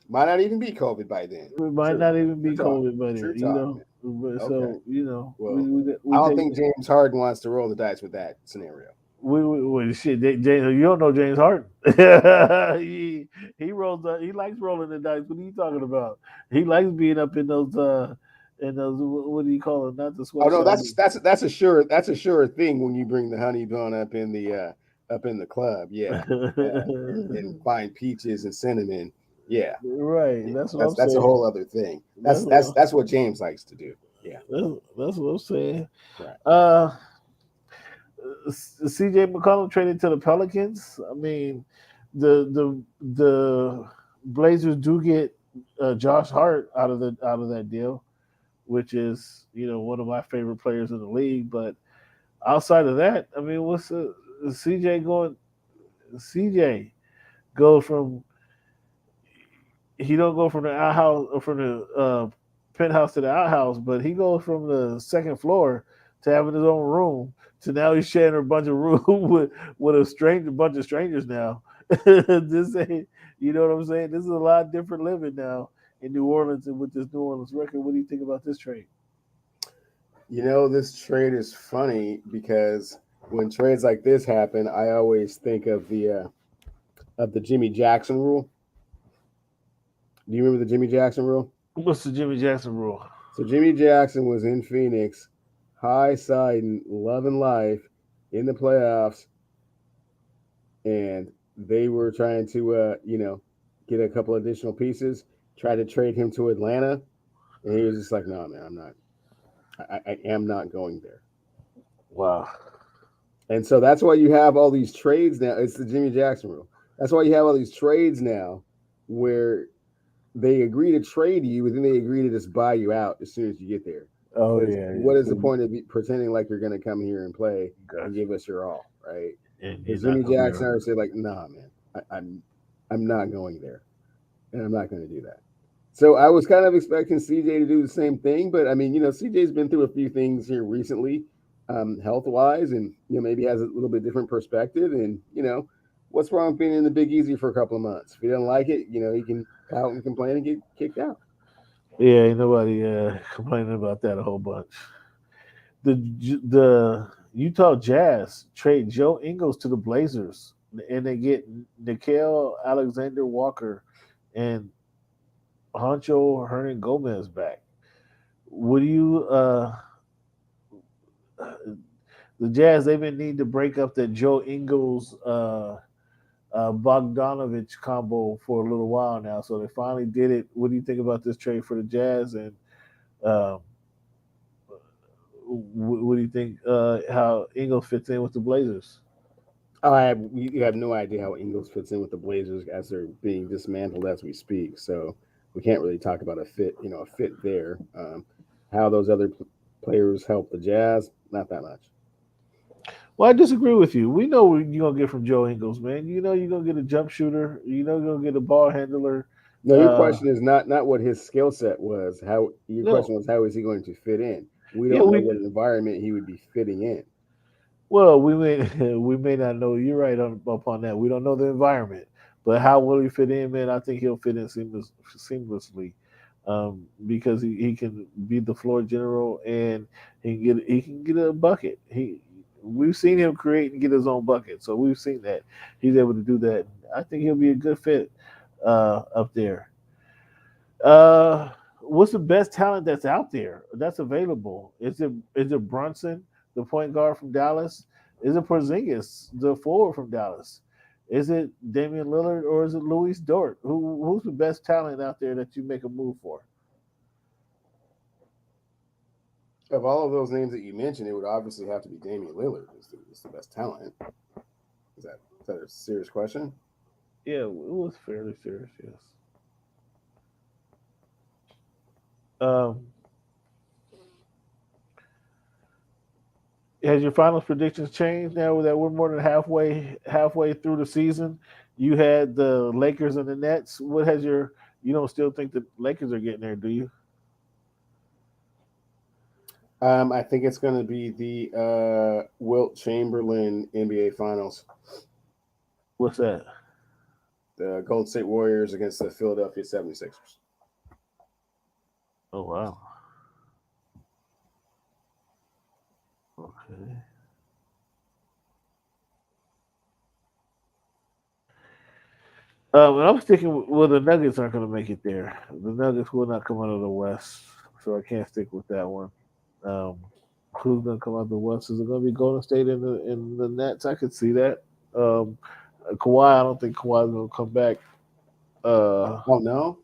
[SPEAKER 2] Might not even be COVID by then.
[SPEAKER 1] It might
[SPEAKER 2] True.
[SPEAKER 1] not even
[SPEAKER 2] True
[SPEAKER 1] be
[SPEAKER 2] talk.
[SPEAKER 1] COVID by then,
[SPEAKER 2] True talk, man.
[SPEAKER 1] But
[SPEAKER 2] Okay.
[SPEAKER 1] so
[SPEAKER 2] Well, I
[SPEAKER 1] we
[SPEAKER 2] don't
[SPEAKER 1] take
[SPEAKER 2] think James Harden wants to roll the dice with that scenario.
[SPEAKER 1] shit. James, you don't know James Harden. He rolls. He likes rolling the dice. What are you talking about? He likes being up in those what do you call it? Not the
[SPEAKER 2] Oh no,
[SPEAKER 1] sweatshop.
[SPEAKER 2] that's a sure thing when you bring the honey bun up in the up in the club, yeah, and find peaches and cinnamon, yeah,
[SPEAKER 1] Right.
[SPEAKER 2] yeah.
[SPEAKER 1] That's what I'm
[SPEAKER 2] That's a
[SPEAKER 1] saying.
[SPEAKER 2] whole other thing.
[SPEAKER 1] That's what
[SPEAKER 2] That's what James likes to do. Yeah,
[SPEAKER 1] that's what I'm saying.
[SPEAKER 2] right.
[SPEAKER 1] Uh, CJ McCollum traded to the Pelicans. I mean, the Blazers do get Josh Hart out of that deal, which is one of my favorite players in the league. But outside of that, I mean, what's CJ going? CJ goes from he don't go from the outhouse or from the penthouse to the outhouse, but he goes from the second floor to having his own room to now he's sharing a bunch of room with a bunch of strangers now. This ain't, you know what I'm saying? This is a lot different living now in New Orleans and with this New Orleans record. What do you think about this trade?
[SPEAKER 2] This trade is funny because when trades like this happen, I always think of the Jimmy Jackson rule. Do you remember the Jimmy Jackson rule?
[SPEAKER 1] What's the Jimmy Jackson rule?
[SPEAKER 2] So Jimmy Jackson was in Phoenix, high siding, loving life in the playoffs, and they were trying to, get a couple additional pieces, try to trade him to Atlanta, and he was just like, "No, man, I'm not. I am not going there."
[SPEAKER 1] Wow.
[SPEAKER 2] And so that's why you have all these trades now. It's the Jimmy Jackson rule. That's why you have all these trades now, where they agree to trade you, but then they agree to just buy you out as soon as you get there.
[SPEAKER 1] Oh
[SPEAKER 2] Because
[SPEAKER 1] yeah, yeah.
[SPEAKER 2] what is the
[SPEAKER 1] So,
[SPEAKER 2] point of pretending like you're going to come here and play and
[SPEAKER 1] gotcha.
[SPEAKER 2] give us your all, right?
[SPEAKER 1] And you're
[SPEAKER 2] Because
[SPEAKER 1] not
[SPEAKER 2] Jimmy
[SPEAKER 1] gonna be
[SPEAKER 2] Jackson
[SPEAKER 1] around.
[SPEAKER 2] always said, like, "Nah, man, I'm not going there, and I'm not going to do that." So I was kind of expecting CJ to do the same thing, but I mean, CJ's been through a few things here recently, health wise, and maybe has a little bit different perspective. And what's wrong with being in the Big Easy for a couple of months? If he doesn't like it, he can pout and complain and get kicked out.
[SPEAKER 1] Yeah, ain't nobody complaining about that a whole bunch. The Utah Jazz trade Joe Ingles to the Blazers, and they get Nickel Alexander Walker and Honcho Hernan Gomez back. What do you the Jazz? They've been needing to break up that Joe Ingles Bogdanovich combo for a little while now, so they finally did it. What do you think about this trade for the Jazz? And um, what do you think how Ingles fits in with the Blazers?
[SPEAKER 2] You have no idea how Ingles fits in with the Blazers as they're being dismantled as we speak. So we can't really talk about a fit there. How those other players help the Jazz, not that much.
[SPEAKER 1] Well, I disagree with you. We know what you're gonna get from Joe Ingles, man. You know you're gonna get a jump shooter. You know you're gonna get a ball handler.
[SPEAKER 2] No, your
[SPEAKER 1] Uh,
[SPEAKER 2] question is not what his skill set was. How your
[SPEAKER 1] no,
[SPEAKER 2] question was how is he going to fit in? We
[SPEAKER 1] yeah,
[SPEAKER 2] don't know
[SPEAKER 1] we
[SPEAKER 2] what environment he would be fitting in.
[SPEAKER 1] well we may we may not know. You're right upon that. We don't know the environment, but how will he fit in, man? I think he'll fit in seamlessly, because he can be the floor general and he can get a bucket. We've seen him create and get his own bucket, so we've seen that he's able to do that. I think he'll be a good fit up there. What's the best talent that's out there that's available? Is it Brunson, the point guard from Dallas? Is it Porzingis, the forward from Dallas? Is it Damian Lillard or is it Luis Dort? Who's the best talent out there that you make a move for?
[SPEAKER 2] Of all of those names that you mentioned, it would obviously have to be Damian Lillard is the best talent. Is that a serious question?
[SPEAKER 1] Yeah, it was fairly serious. Yes. Um, has your final predictions changed now that we're more than halfway through the season? You had the Lakers and the Nets. What has your you don't still think the Lakers are getting there, do you?
[SPEAKER 2] I think it's going to be the Wilt Chamberlain NBA Finals,
[SPEAKER 1] What's that?
[SPEAKER 2] the Golden State Warriors against the Philadelphia 76ers.
[SPEAKER 1] Oh wow. Okay. And I'm sticking. Well, the Nuggets aren't going to make it there. The Nuggets will not come out of the West, so I can't stick with that one. Um, who's going to come out of the West? Is it going to be Golden State and the Nets? I could see that. Um, Kawhi, I don't think Kawhi's gonna come back.
[SPEAKER 2] Oh no.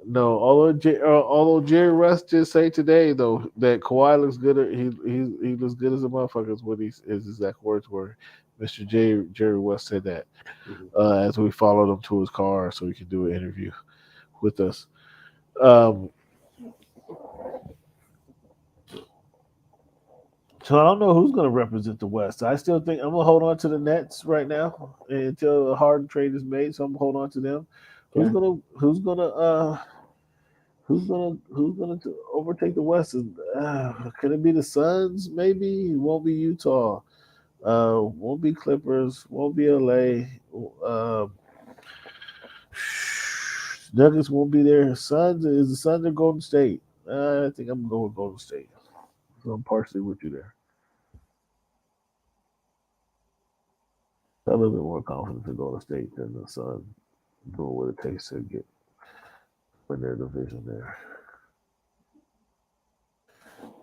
[SPEAKER 1] No, although Jerry West did say today though that Kawhi looks good. He looks good as a motherfucker. Is what his exact words were. Mr. Jerry West said that
[SPEAKER 2] Mhm.
[SPEAKER 1] as we followed him to his car so he could do an interview with us. Um, so I don't know who's going to represent the West. I still think I'm going to hold on to the Nets right now until a hard trade is made. So I'm going to hold on to them.
[SPEAKER 2] Okay.
[SPEAKER 1] Who's gonna overtake the West? Could it be the Suns? Maybe it won't be Utah. Won't be Clippers. Won't be LA. Uh, Nuggets won't be there. Suns is the Suns or Golden State. I think I'm going with Golden State. So I'm partially with you there. A little bit more confidence in Golden State than the Suns doing what it takes to get in their division there.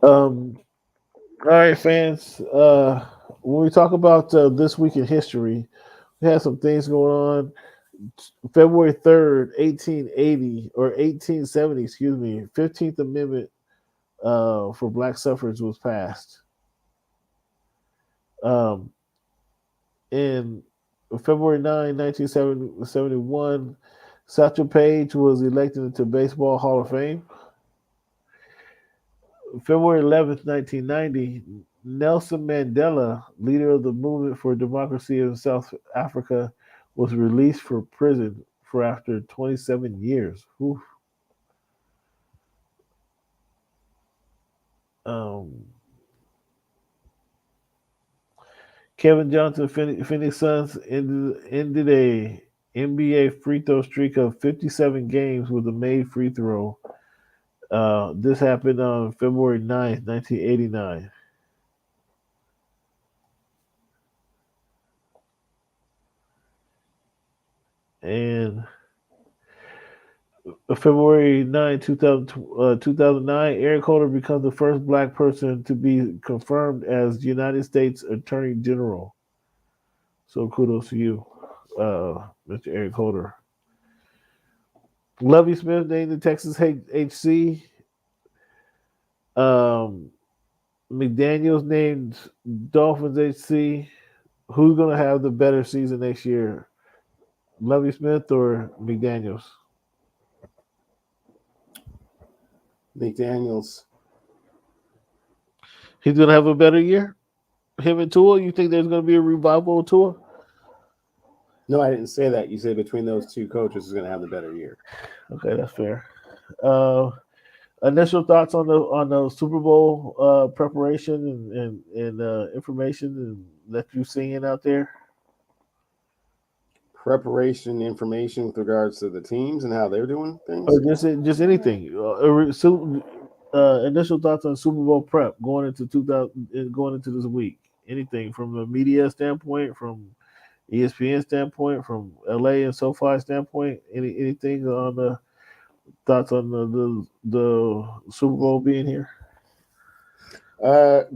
[SPEAKER 1] All right, fans. When we talk about this week in history, we had some things going on. February 3rd, 1880 or 1870, excuse me, 15th Amendment for black suffrage was passed. Um, in February 9, 1971, Satchel Paige was elected into Baseball Hall of Fame. February 11th, 1990, Nelson Mandela, leader of the movement for democracy in South Africa, was released from prison for after 27 years. Oof. Um, Kevin Johnson, Phoenix Suns ended a NBA free throw streak of 57 games with a made free throw. This happened on February 9th, 1989. And February 9, 2009, Eric Holder becomes the first black person to be confirmed as United States Attorney General. So kudos to you, Mr. Eric Holder. Lovey Smith named the Texas HC. Um, McDaniel's named Dolphins HC. Who's going to have the better season next year? Lovey Smith or McDaniel's?
[SPEAKER 2] McDaniel's.
[SPEAKER 1] He's going to have a better year? Him and Tua? You think there's going to be a revival of Tua?
[SPEAKER 2] No, I didn't say that. You said between those two coaches is going to have the better year.
[SPEAKER 1] Okay, that's fair. Uh, Initial thoughts on the Super Bowl preparation and information that you're seeing out there?
[SPEAKER 2] Preparation information with regards to the teams and how they're doing things.
[SPEAKER 1] Or just anything. Initial thoughts on Super Bowl prep going into this week. Anything from a media standpoint, from ESPN standpoint, from LA and SoFi standpoint. Anything on the thoughts on the Super Bowl being here?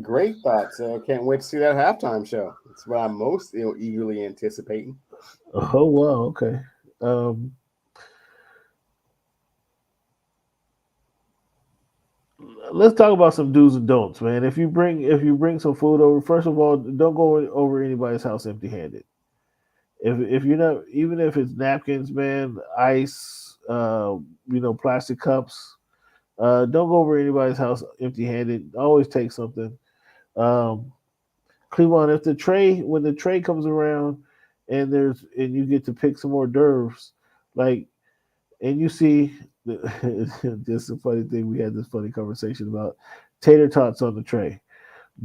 [SPEAKER 2] Great thoughts. Can't wait to see that halftime show. That's what I'm most eagerly anticipating.
[SPEAKER 1] Oh wow, okay. Um, let's talk about some do's and don'ts, man. If you bring some food over, first of all, don't go over anybody's house empty handed. If you're not, even if it's napkins, man, ice, plastic cups, don't go over anybody's house empty handed. Always take something. Um, Cleveland, if the tray when the tray comes around and you get to pick some hors d'oeuvres, like and you see just a funny thing. We had this funny conversation about tater tots on the tray.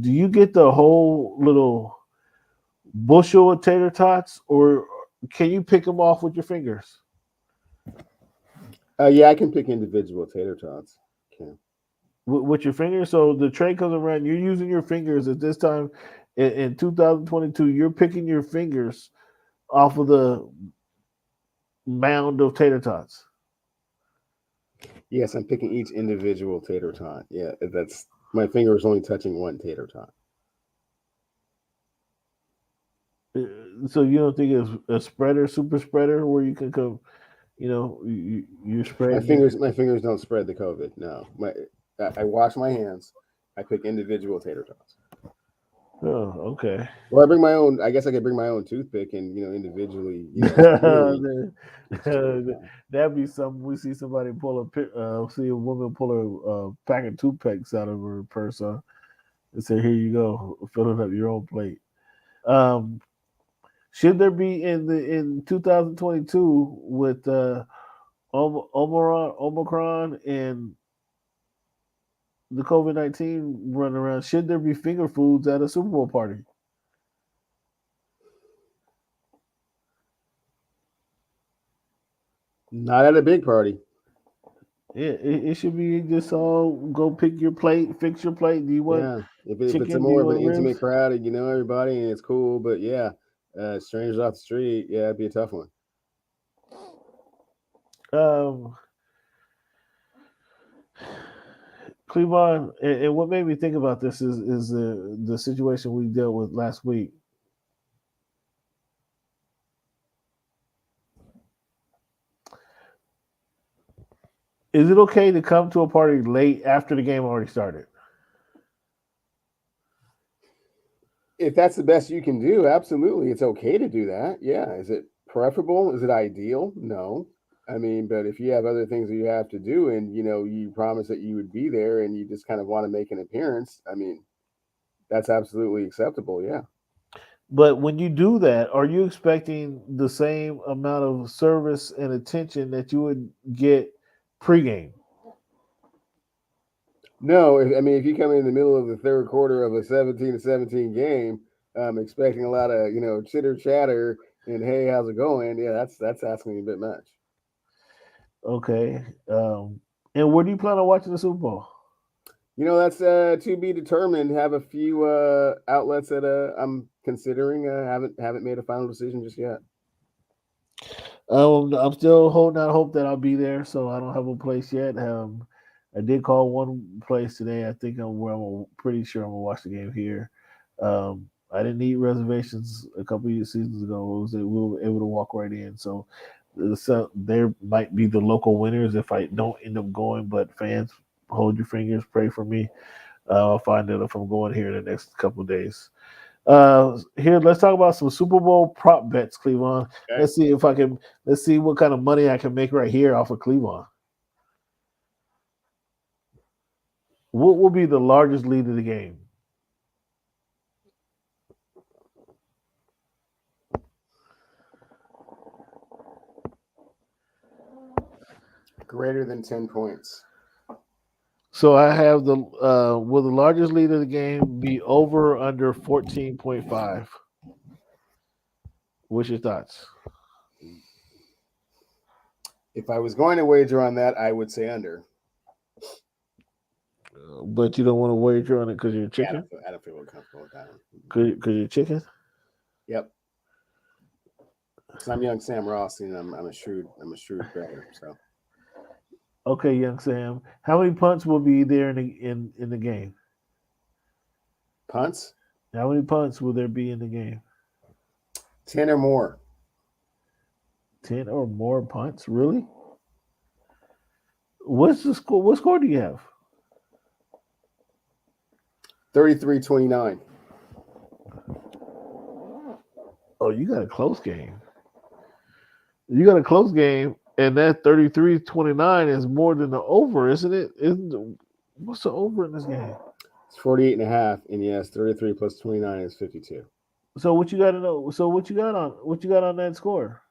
[SPEAKER 1] Do you get the whole little bushel of tater tots, or can you pick them off with your fingers?
[SPEAKER 2] Yeah, I can pick individual tater tots. Okay.
[SPEAKER 1] With your fingers. So the tray comes around. You're using your fingers at this time in 2022. You're picking your fingers off of the mound of tater tots.
[SPEAKER 2] Yes, I'm picking each individual tater tot. Yeah, that's my finger is only touching one tater tot.
[SPEAKER 1] So you don't think it's a spreader, super spreader, where you can come, you're spreading it?
[SPEAKER 2] My fingers don't spread the COVID. No, I wash my hands. I pick individual tater tots.
[SPEAKER 1] Oh, okay.
[SPEAKER 2] Well, I bring my own. I guess I could bring my own toothpick and individually, manually extract them.
[SPEAKER 1] That'd be something. We see somebody see a woman pull a pack of toothpicks out of her purse and say, "Here you go, filling up your own plate." Um, should there be in 2022 with Omicron and the COVID-19 running around? Should there be finger foods at a Super Bowl party?
[SPEAKER 2] Not at a big party.
[SPEAKER 1] It should be just all go pick your plate, fix your plate. Do you want
[SPEAKER 2] Yeah, if it's a
[SPEAKER 1] chicken? Do you
[SPEAKER 2] more of an
[SPEAKER 1] want
[SPEAKER 2] intimate
[SPEAKER 1] ribs?
[SPEAKER 2] crowd and you know everybody and it's cool, but yeah, strangers off the street, yeah, it'd be a tough one.
[SPEAKER 1] Um, Cleveland, and what made me think about this is the situation we dealt with last week. Is it okay to come to a party late after the game already started?
[SPEAKER 2] If that's the best you can do, absolutely, it's okay to do that. Yeah, is it preferable? Is it ideal? No. I mean, but if you have other things that you have to do, and you promise that you would be there, and you just kind of want to make an appearance, I mean, that's absolutely acceptable. Yeah.
[SPEAKER 1] But when you do that, are you expecting the same amount of service and attention that you would get pregame?
[SPEAKER 2] No, I mean, if you come in the middle of the third quarter of a 17-17 game, expecting a lot of chitter chatter and hey, how's it going? Yeah, that's asking a bit much.
[SPEAKER 1] Okay. And where do you plan on watching the Super Bowl?
[SPEAKER 2] That's to be determined. Have a few outlets that I'm considering. Haven't made a final decision just yet.
[SPEAKER 1] I'm still holding out hope that I'll be there, so I don't have a place yet. I did call one place today. I think I'm pretty sure I'm gonna watch the game here. I didn't need reservations a couple of seasons ago. We were able to walk right in. So there might be the local winners if I don't end up going. But fans, hold your fingers, pray for me. I'll find out if I'm going here in the next couple of days. Here, let's talk about some Super Bowl prop bets, Cleveland.
[SPEAKER 2] Okay.
[SPEAKER 1] Let's see if I can. Let's see what kind of money I can make right here off of Cleveland. What will be the largest lead of the game?
[SPEAKER 2] Greater than 10 points.
[SPEAKER 1] So I have will the largest lead of the game be over or under 14.5? What's your thoughts?
[SPEAKER 2] If I was going to wager on that, I would say under.
[SPEAKER 1] But you don't want to wager on it because you're
[SPEAKER 2] Yeah,
[SPEAKER 1] chicken?
[SPEAKER 2] I don't feel real comfortable with that one.
[SPEAKER 1] Because you're chicken?
[SPEAKER 2] Yep. So I'm young Sam Ross, and I'm a shrewd player. So
[SPEAKER 1] Okay, young Sam. How many punts will be there in the game?
[SPEAKER 2] punts,
[SPEAKER 1] How many punts will there be in the game?
[SPEAKER 2] 10 or more.
[SPEAKER 1] 10 or more punts? Really? What's the score? What score do you have?
[SPEAKER 2] 33-29.
[SPEAKER 1] Oh, you got a close game. You got a close game, and that 33-29 is more than the over, isn't it? What's the over in this game?
[SPEAKER 2] It's 48.5, and yes, 33 plus 29 is 52.
[SPEAKER 1] So what you got to know? So what you got on that score?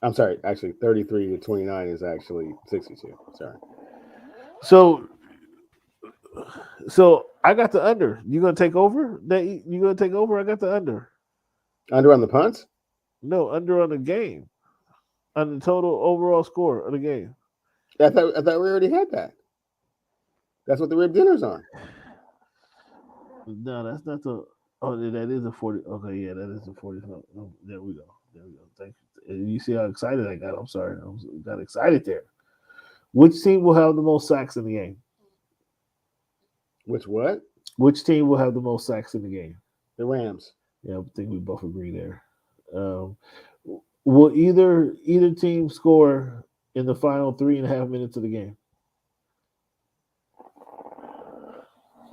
[SPEAKER 2] I'm sorry, actually 33-29 is actually 62. Sorry.
[SPEAKER 1] So I got the under. You gonna take over? You gonna take over? I got the under.
[SPEAKER 2] Under on the punts?
[SPEAKER 1] No, under on the game, on the total overall score of the game.
[SPEAKER 2] I thought we already had that. That's what the rib dinner's on.
[SPEAKER 1] No, that's not the. Oh, that is a 40. Okay, yeah, that is a 40. Oh, there we go. Thank you. You see how excited I got? I'm sorry, I got excited there. Which team will have the most sacks in the game?
[SPEAKER 2] Which what?
[SPEAKER 1] Which team will have the most sacks in the game?
[SPEAKER 2] The Rams.
[SPEAKER 1] Yeah, I think we both agree there. Um, will either team score in the final 3.5 minutes of the game?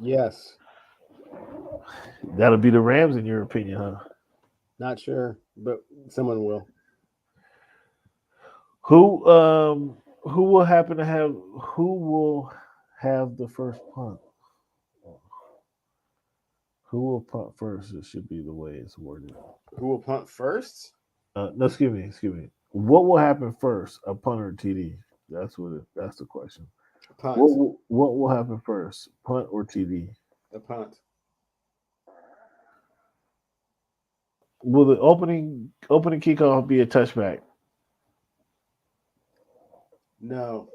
[SPEAKER 2] Yes.
[SPEAKER 1] That'll be the Rams, in your opinion, huh?
[SPEAKER 2] Not sure, but someone will.
[SPEAKER 1] Who who will happen to have who will have the first punt? Who will punt first? It should be the way it's worded.
[SPEAKER 2] Who will punt first?
[SPEAKER 1] No, excuse me. What will happen first, a punt or TD? That's the question.
[SPEAKER 2] Punt.
[SPEAKER 1] What will happen first, punt or TD?
[SPEAKER 2] The punt.
[SPEAKER 1] Will the opening kickoff be a touchback?
[SPEAKER 2] No.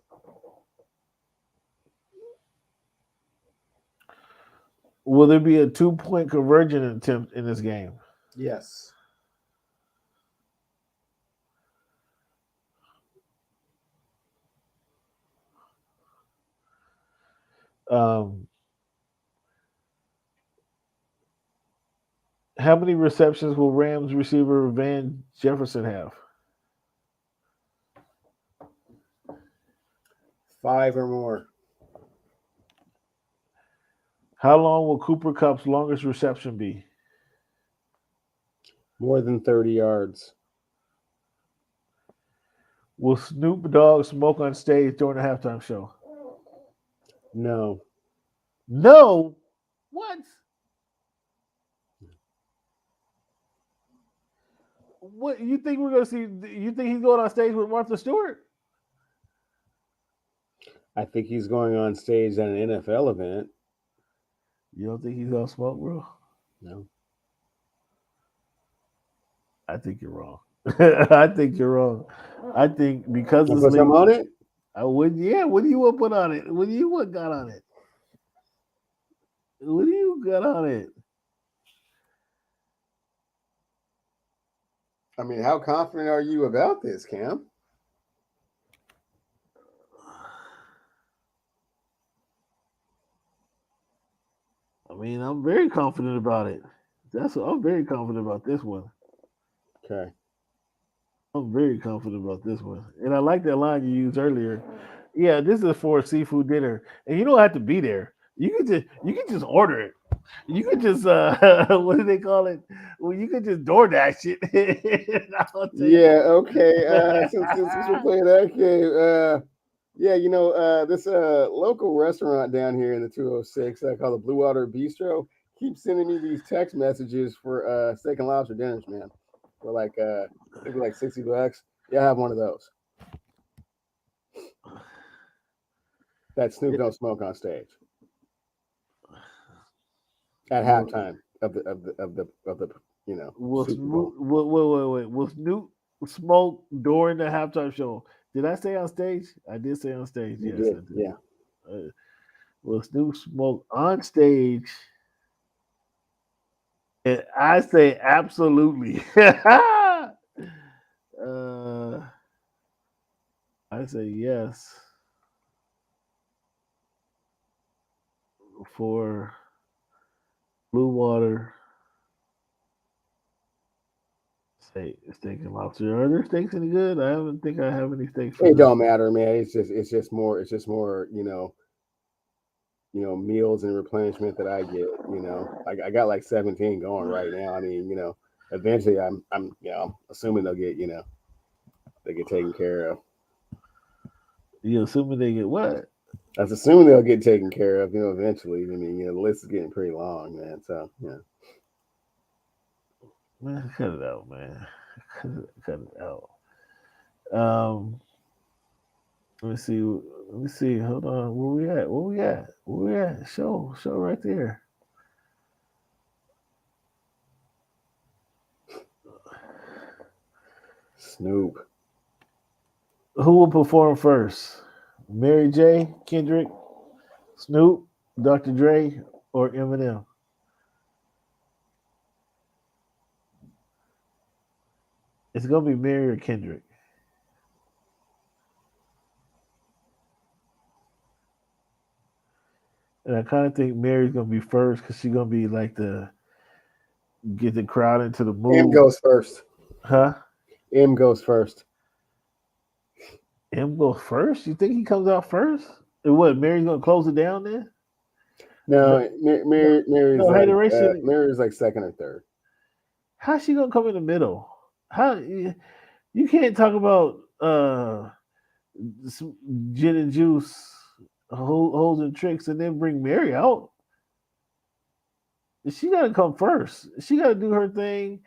[SPEAKER 1] Will there be a 2-point conversion attempt in this game?
[SPEAKER 2] Yes.
[SPEAKER 1] Um, how many receptions will Rams receiver Van Jefferson have?
[SPEAKER 2] 5 or more.
[SPEAKER 1] How long will Cooper Cup's longest reception be?
[SPEAKER 2] More than 30 yards.
[SPEAKER 1] Will Snoop Dogg smoke on stage during the halftime show?
[SPEAKER 2] No.
[SPEAKER 1] No. What? What you think we're gonna see? You think he's going on stage with Martha Stewart?
[SPEAKER 2] I think he's going on stage at an NFL event.
[SPEAKER 1] You don't think he's gonna smoke, bro?
[SPEAKER 2] No.
[SPEAKER 1] I think you're wrong. I think you're wrong. I think because
[SPEAKER 2] I'll
[SPEAKER 1] it's
[SPEAKER 2] put some
[SPEAKER 1] legal.
[SPEAKER 2] on it?
[SPEAKER 1] I would. Yeah. What do you want to put on it? What do you want got on it? What do you got on it?
[SPEAKER 2] I mean, how confident are you about this, Cam?
[SPEAKER 1] I mean, I'm very confident about it. I'm very confident about this one.
[SPEAKER 2] Okay.
[SPEAKER 1] I'm very confident about this one. And I like that line you used earlier. Yeah, this is for a seafood dinner. And you don't have to be there. You can just order it. You could just what do they call it? Well, you could just DoorDash it. I'll take
[SPEAKER 2] Yeah, okay. Since we're playing that game, yeah, this local restaurant down here in the 206 called the Blue Water Bistro keeps sending me these text messages for steak and lobster dinners, man. For like maybe like $60. Yeah, I have one of those. That Snoop don't smoke on stage at
[SPEAKER 1] Will,
[SPEAKER 2] halftime of the
[SPEAKER 1] will
[SPEAKER 2] Super Bowl.
[SPEAKER 1] Snoop, wait. Will Snoop smoke during the halftime show? Did I say on stage? I did say on stage.
[SPEAKER 2] You
[SPEAKER 1] Yes, I
[SPEAKER 2] did,
[SPEAKER 1] did.
[SPEAKER 2] yeah.
[SPEAKER 1] Will Snoop smoke on stage? And I say absolutely. uh, I say yes for Blue Water steak and lobster. Are there steaks any good? I don't think I have any steaks for
[SPEAKER 2] It
[SPEAKER 1] them.
[SPEAKER 2] don't matter, man. It's just more meals and replenishment that I get. I got like 17 going right now. I mean, eventually I'm assuming they get taken care of.
[SPEAKER 1] You assuming they get what?
[SPEAKER 2] I was assuming they'll get taken care of, eventually. I mean, the list is getting pretty long, man. So,
[SPEAKER 1] Man, cut it out, man. Cut it out. Um, let me see. Let me see. Hold on. Where we at? Where we at? Where we at? Show right there.
[SPEAKER 2] Snoop.
[SPEAKER 1] Who will perform first? Mary J, Kendrick, Snoop, Dr. Dre, or Eminem? It's gonna be Mary or Kendrick, and I kind of think Mary's gonna be first because she's gonna be like the get the crowd into the mood.
[SPEAKER 2] M goes first.
[SPEAKER 1] Huh?
[SPEAKER 2] M goes first.
[SPEAKER 1] M goes first? You think he comes out first? And what, Mary's gonna close it down then?
[SPEAKER 2] No,
[SPEAKER 1] Hateration.
[SPEAKER 2] Mary's like second or third.
[SPEAKER 1] How's she gonna come in the middle? How you can't talk about gin and juice, holes and tricks, and then bring Mary out. She gotta come first. She gotta do her thing.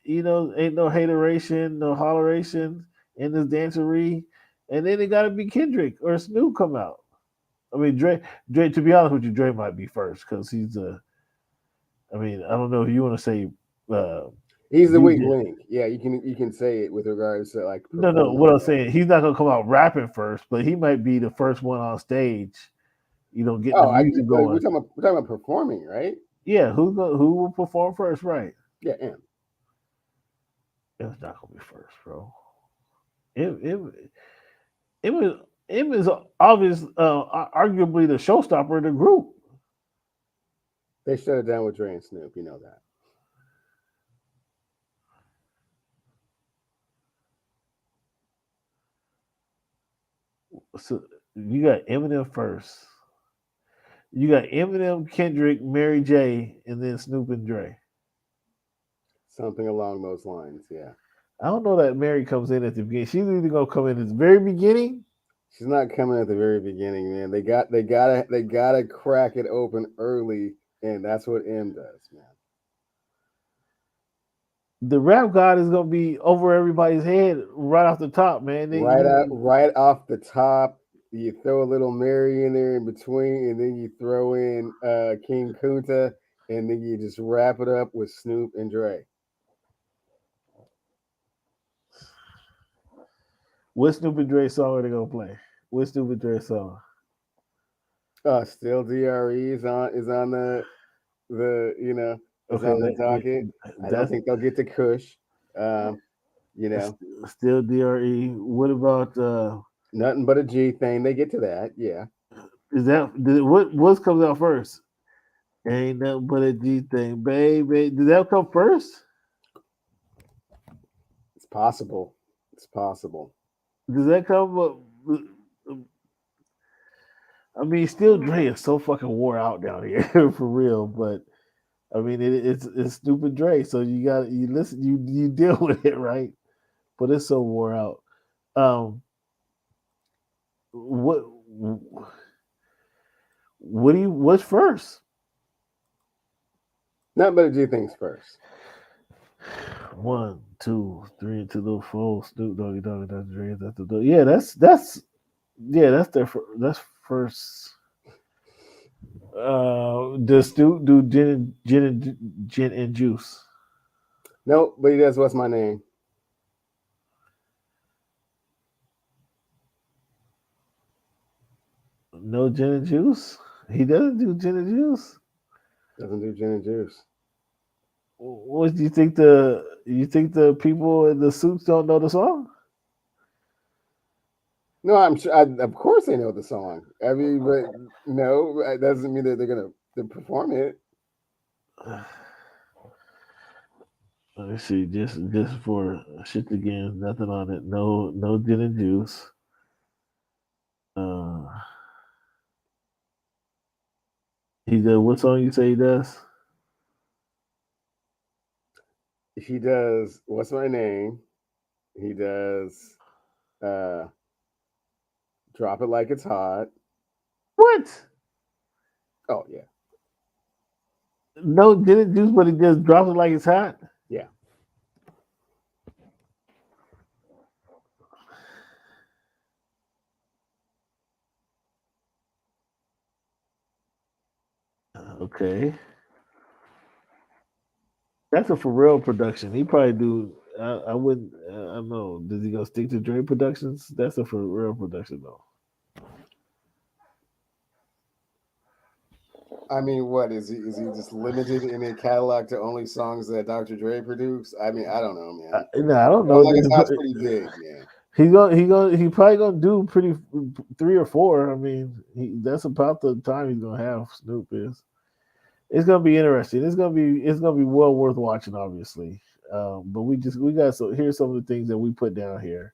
[SPEAKER 1] Ain't no hateration, no holleration in this dancery. And then it gotta be Kendrick or Snoop come out. I mean, Dre. To be honest with you, Dre might be first because he's a. I mean, I don't know if you want to say.
[SPEAKER 2] He's the weak link. Yeah, you can say it with regards to like.
[SPEAKER 1] No. What I'm saying, he's not gonna come out rapping first, but he might be the first one on stage. Getting the music going.
[SPEAKER 2] We're talking about performing, right?
[SPEAKER 1] Yeah, who will perform first? Right.
[SPEAKER 2] Yeah, M.
[SPEAKER 1] It's not gonna be first, bro. M is obvious, arguably the showstopper of the group.
[SPEAKER 2] They shut it down with Dre and Snoop. You know that.
[SPEAKER 1] So you got Eminem first. You got Eminem, Kendrick, Mary J, and then Snoop and Dre.
[SPEAKER 2] Something along those lines, yeah.
[SPEAKER 1] I don't know that Mary comes in at the beginning. She's either gonna come in at the very beginning.
[SPEAKER 2] She's not coming at the very beginning, man. They gotta crack it open early, and that's what M does, man.
[SPEAKER 1] The rap god is gonna be over everybody's head right off the top, man.
[SPEAKER 2] Right off the top, you throw a little Mary in there in between, and then you throw in King Kunta, and then you just wrap it up with Snoop and Dre.
[SPEAKER 1] What Snoop and Dre song are they gonna play? What Snoop and Dre song?
[SPEAKER 2] Still DRE is on the on the docket. I don't think they'll get to Kush.
[SPEAKER 1] Still DRE. What about
[SPEAKER 2] Nothing But a G Thing? They get to that, yeah.
[SPEAKER 1] What comes out first? Ain't nothing but a G thing, baby. Did that come first?
[SPEAKER 2] It's possible.
[SPEAKER 1] Does that come? I mean, still Dre is so fucking wore out down here for real. But I mean, it's stupid Dre. So you listen, you deal with it, right? But it's so wore out. What's first?
[SPEAKER 2] Nothing But a G Thing's first.
[SPEAKER 1] 1, 2, 3, to the 4. Snoop Doggy Doggy Dr. Dre. That's that's first. Does Snoop do gin and juice?
[SPEAKER 2] No, but he does. What's My Name?
[SPEAKER 1] No gin and juice. He doesn't do gin and juice.
[SPEAKER 2] Doesn't do gin and juice.
[SPEAKER 1] What do you think? The people in the suits don't know the song?
[SPEAKER 2] No, I'm sure. Of course, they know the song. I mean, but no, that doesn't mean that they're gonna perform it.
[SPEAKER 1] Let me see. Just for shit again, nothing on it. No gin and juice. He does. What song you say he does?
[SPEAKER 2] He does. What's My Name? He does. Drop It Like It's Hot.
[SPEAKER 1] What?
[SPEAKER 2] Oh yeah.
[SPEAKER 1] No gin and juice, but he just drops it like it's hot.
[SPEAKER 2] Yeah.
[SPEAKER 1] Okay. That's a Pharrell production. He probably do. I wouldn't. I don't know. Does he go stick to Dre Productions? That's a Pharrell production though.
[SPEAKER 2] I mean, what is he? Is he just limited in a catalog to only songs that Dr. Dre produced? I mean, I don't know, man.
[SPEAKER 1] No, I don't know.
[SPEAKER 2] Like it's pretty big, man.
[SPEAKER 1] He probably gonna do pretty 3 or 4. I mean, that's about the time he's gonna have. Snoop is. It's gonna be interesting. It's gonna be well worth watching, obviously. But we got here's some of the things that we put down here.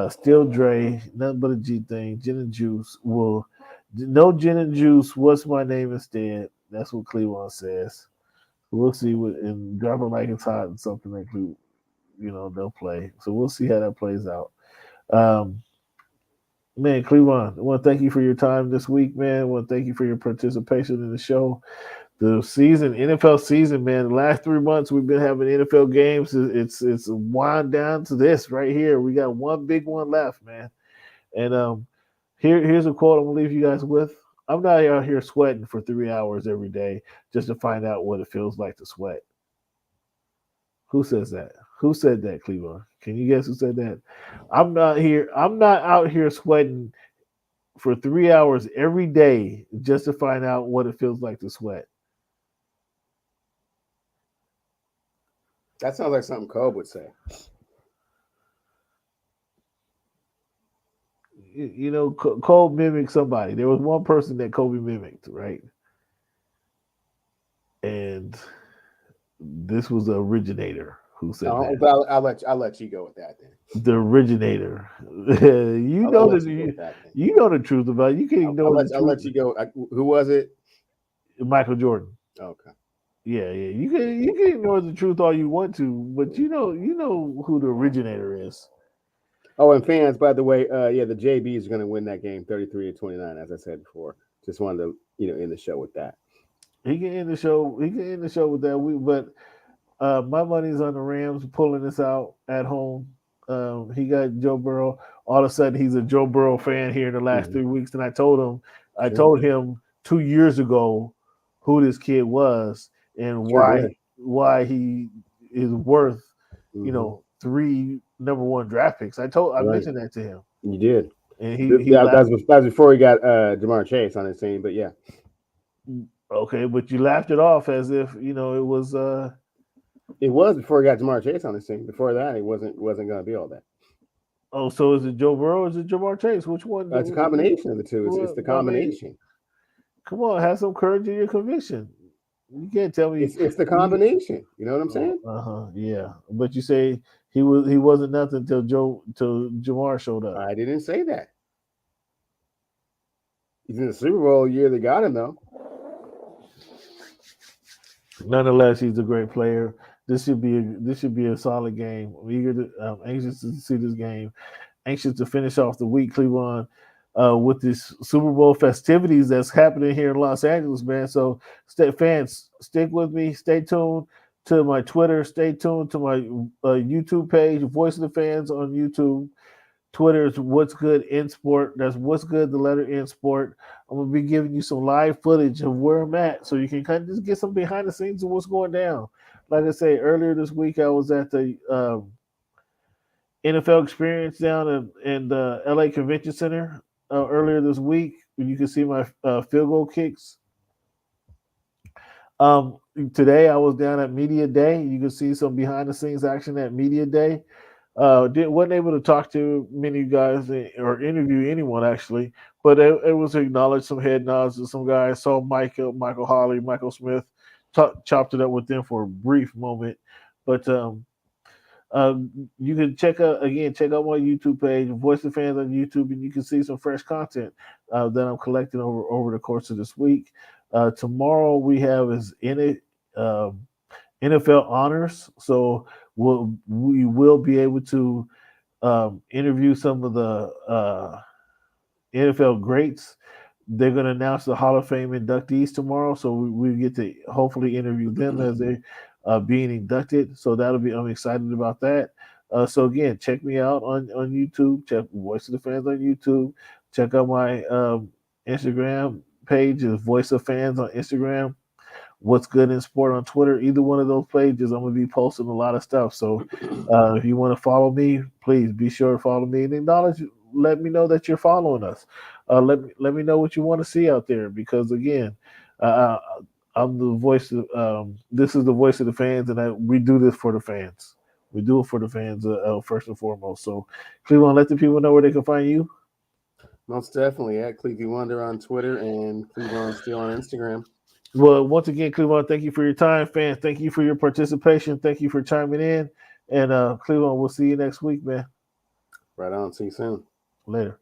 [SPEAKER 1] Still Dre, nothing but a G thing. Gin and juice. Well, no gin and juice. What's my name instead? That's what Cleveland says. We'll see what and drop it like it's hot and something like they'll play. So we'll see how that plays out. Um, Man, Cleveland, I want to thank you for your time this week, man. I want to thank you for your participation in the show. The season, NFL season, man. The last 3 months we've been having NFL games. It's wind down to this right here. We got one big one left, man. And here's a quote I'm gonna leave you guys with. I'm not out here sweating for 3 hours every day just to find out what it feels like to sweat. Who says that? Who said that, Cleveland? Can you guess who said that? I'm not here. I'm not out here sweating for 3 hours every day just to find out what it feels like to sweat.
[SPEAKER 2] That sounds like something Kobe would say.
[SPEAKER 1] Kobe mimicked somebody. There was one person that Kobe mimicked, right? And this was the originator who said that.
[SPEAKER 2] But I'll let you go with that then.
[SPEAKER 1] The originator. you know the truth about it. You can't ignore the truth.
[SPEAKER 2] I'll let you go. Who was it?
[SPEAKER 1] Michael Jordan.
[SPEAKER 2] Okay.
[SPEAKER 1] Yeah. You can ignore the truth all you want to, but you know who the originator is.
[SPEAKER 2] Oh, and fans, by the way, the JBs are going to win that game, 33-29, as I said before. Just wanted to, end the show with that.
[SPEAKER 1] He can end the show. He can end the show with that. But my money's on the Rams pulling this out at home. He got Joe Burrow. All of a sudden, he's a Joe Burrow fan here in the last 3 weeks. And I told him 2 years ago who this kid was and why he is worth, 3 number 1 draft picks. I mentioned that to him.
[SPEAKER 2] You did.
[SPEAKER 1] And
[SPEAKER 2] that was before he got Jamar Chase on his team. But yeah.
[SPEAKER 1] Okay, but you laughed it off as if it was.
[SPEAKER 2] It was before he got Jamar Chase on his team. Before that, it wasn't going to be all that.
[SPEAKER 1] Oh, so is it Joe Burrow or is it Jamar Chase? Which one?
[SPEAKER 2] It's a combination of the two. It's the combination.
[SPEAKER 1] Come on, have some courage in your conviction. You can't tell me
[SPEAKER 2] it's the combination. You know what I'm saying?
[SPEAKER 1] Yeah. But you say he wasn't nothing till Jamar showed up.
[SPEAKER 2] I didn't say that. He's in the Super Bowl year they got him though.
[SPEAKER 1] Nonetheless, he's a great player. This should be a solid game. I'm anxious to see this game. Anxious to finish off the week, Cleveland, with this Super Bowl festivities that's happening here in Los Angeles, man. So, fans, stick with me. Stay tuned to my Twitter. Stay tuned to my YouTube page, Voice of the Fans on YouTube. Twitter is What's Good in Sport. That's What's Good, the letter in Sport. I'm going to be giving you some live footage of where I'm at so you can kind of just get some behind the scenes of what's going down. Like I say, earlier this week, I was at the NFL experience down in the LA Convention Center earlier this week. You can see my field goal kicks. Today, I was down at Media Day. You can see some behind the scenes action at Media Day. Wasn't able to talk to many of you guys or interview anyone actually, but it was to acknowledge some head nods to some guys. Saw Michael Holley, Michael Smith, chopped it up with them for a brief moment. But you can check out my YouTube page, Voice of Fans on YouTube, and you can see some fresh content that I'm collecting over the course of this week. Tomorrow we have NFL honors, so we will be able to interview some of the NFL greats. They're going to announce the Hall of Fame inductees tomorrow, so we get to hopefully interview them as they being inducted. So I'm excited about that. So again, check me out on YouTube. Check Voice of the Fans on YouTube. Check out my Instagram page is Voice of Fans on Instagram. What's Good in Sport on Twitter. Either one of those pages, I'm going to be posting a lot of stuff. So if you want to follow me, please be sure to follow me and acknowledge. Let me know that you're following us. Let me know what you want to see out there because again, I'm the voice of. This is the voice of the fans, and we do this for the fans. We do it for the fans first and foremost. So, Cleveland, let the people know where they can find you.
[SPEAKER 2] Most definitely at Clevey Wonder on Twitter and Cleveland Steel on Instagram.
[SPEAKER 1] Well, once again, Cleveland, thank you for your time, fans. Thank you for your participation. Thank you for chiming in. And Cleveland, we'll see you next week, man.
[SPEAKER 2] Right on. See you soon.
[SPEAKER 1] Later.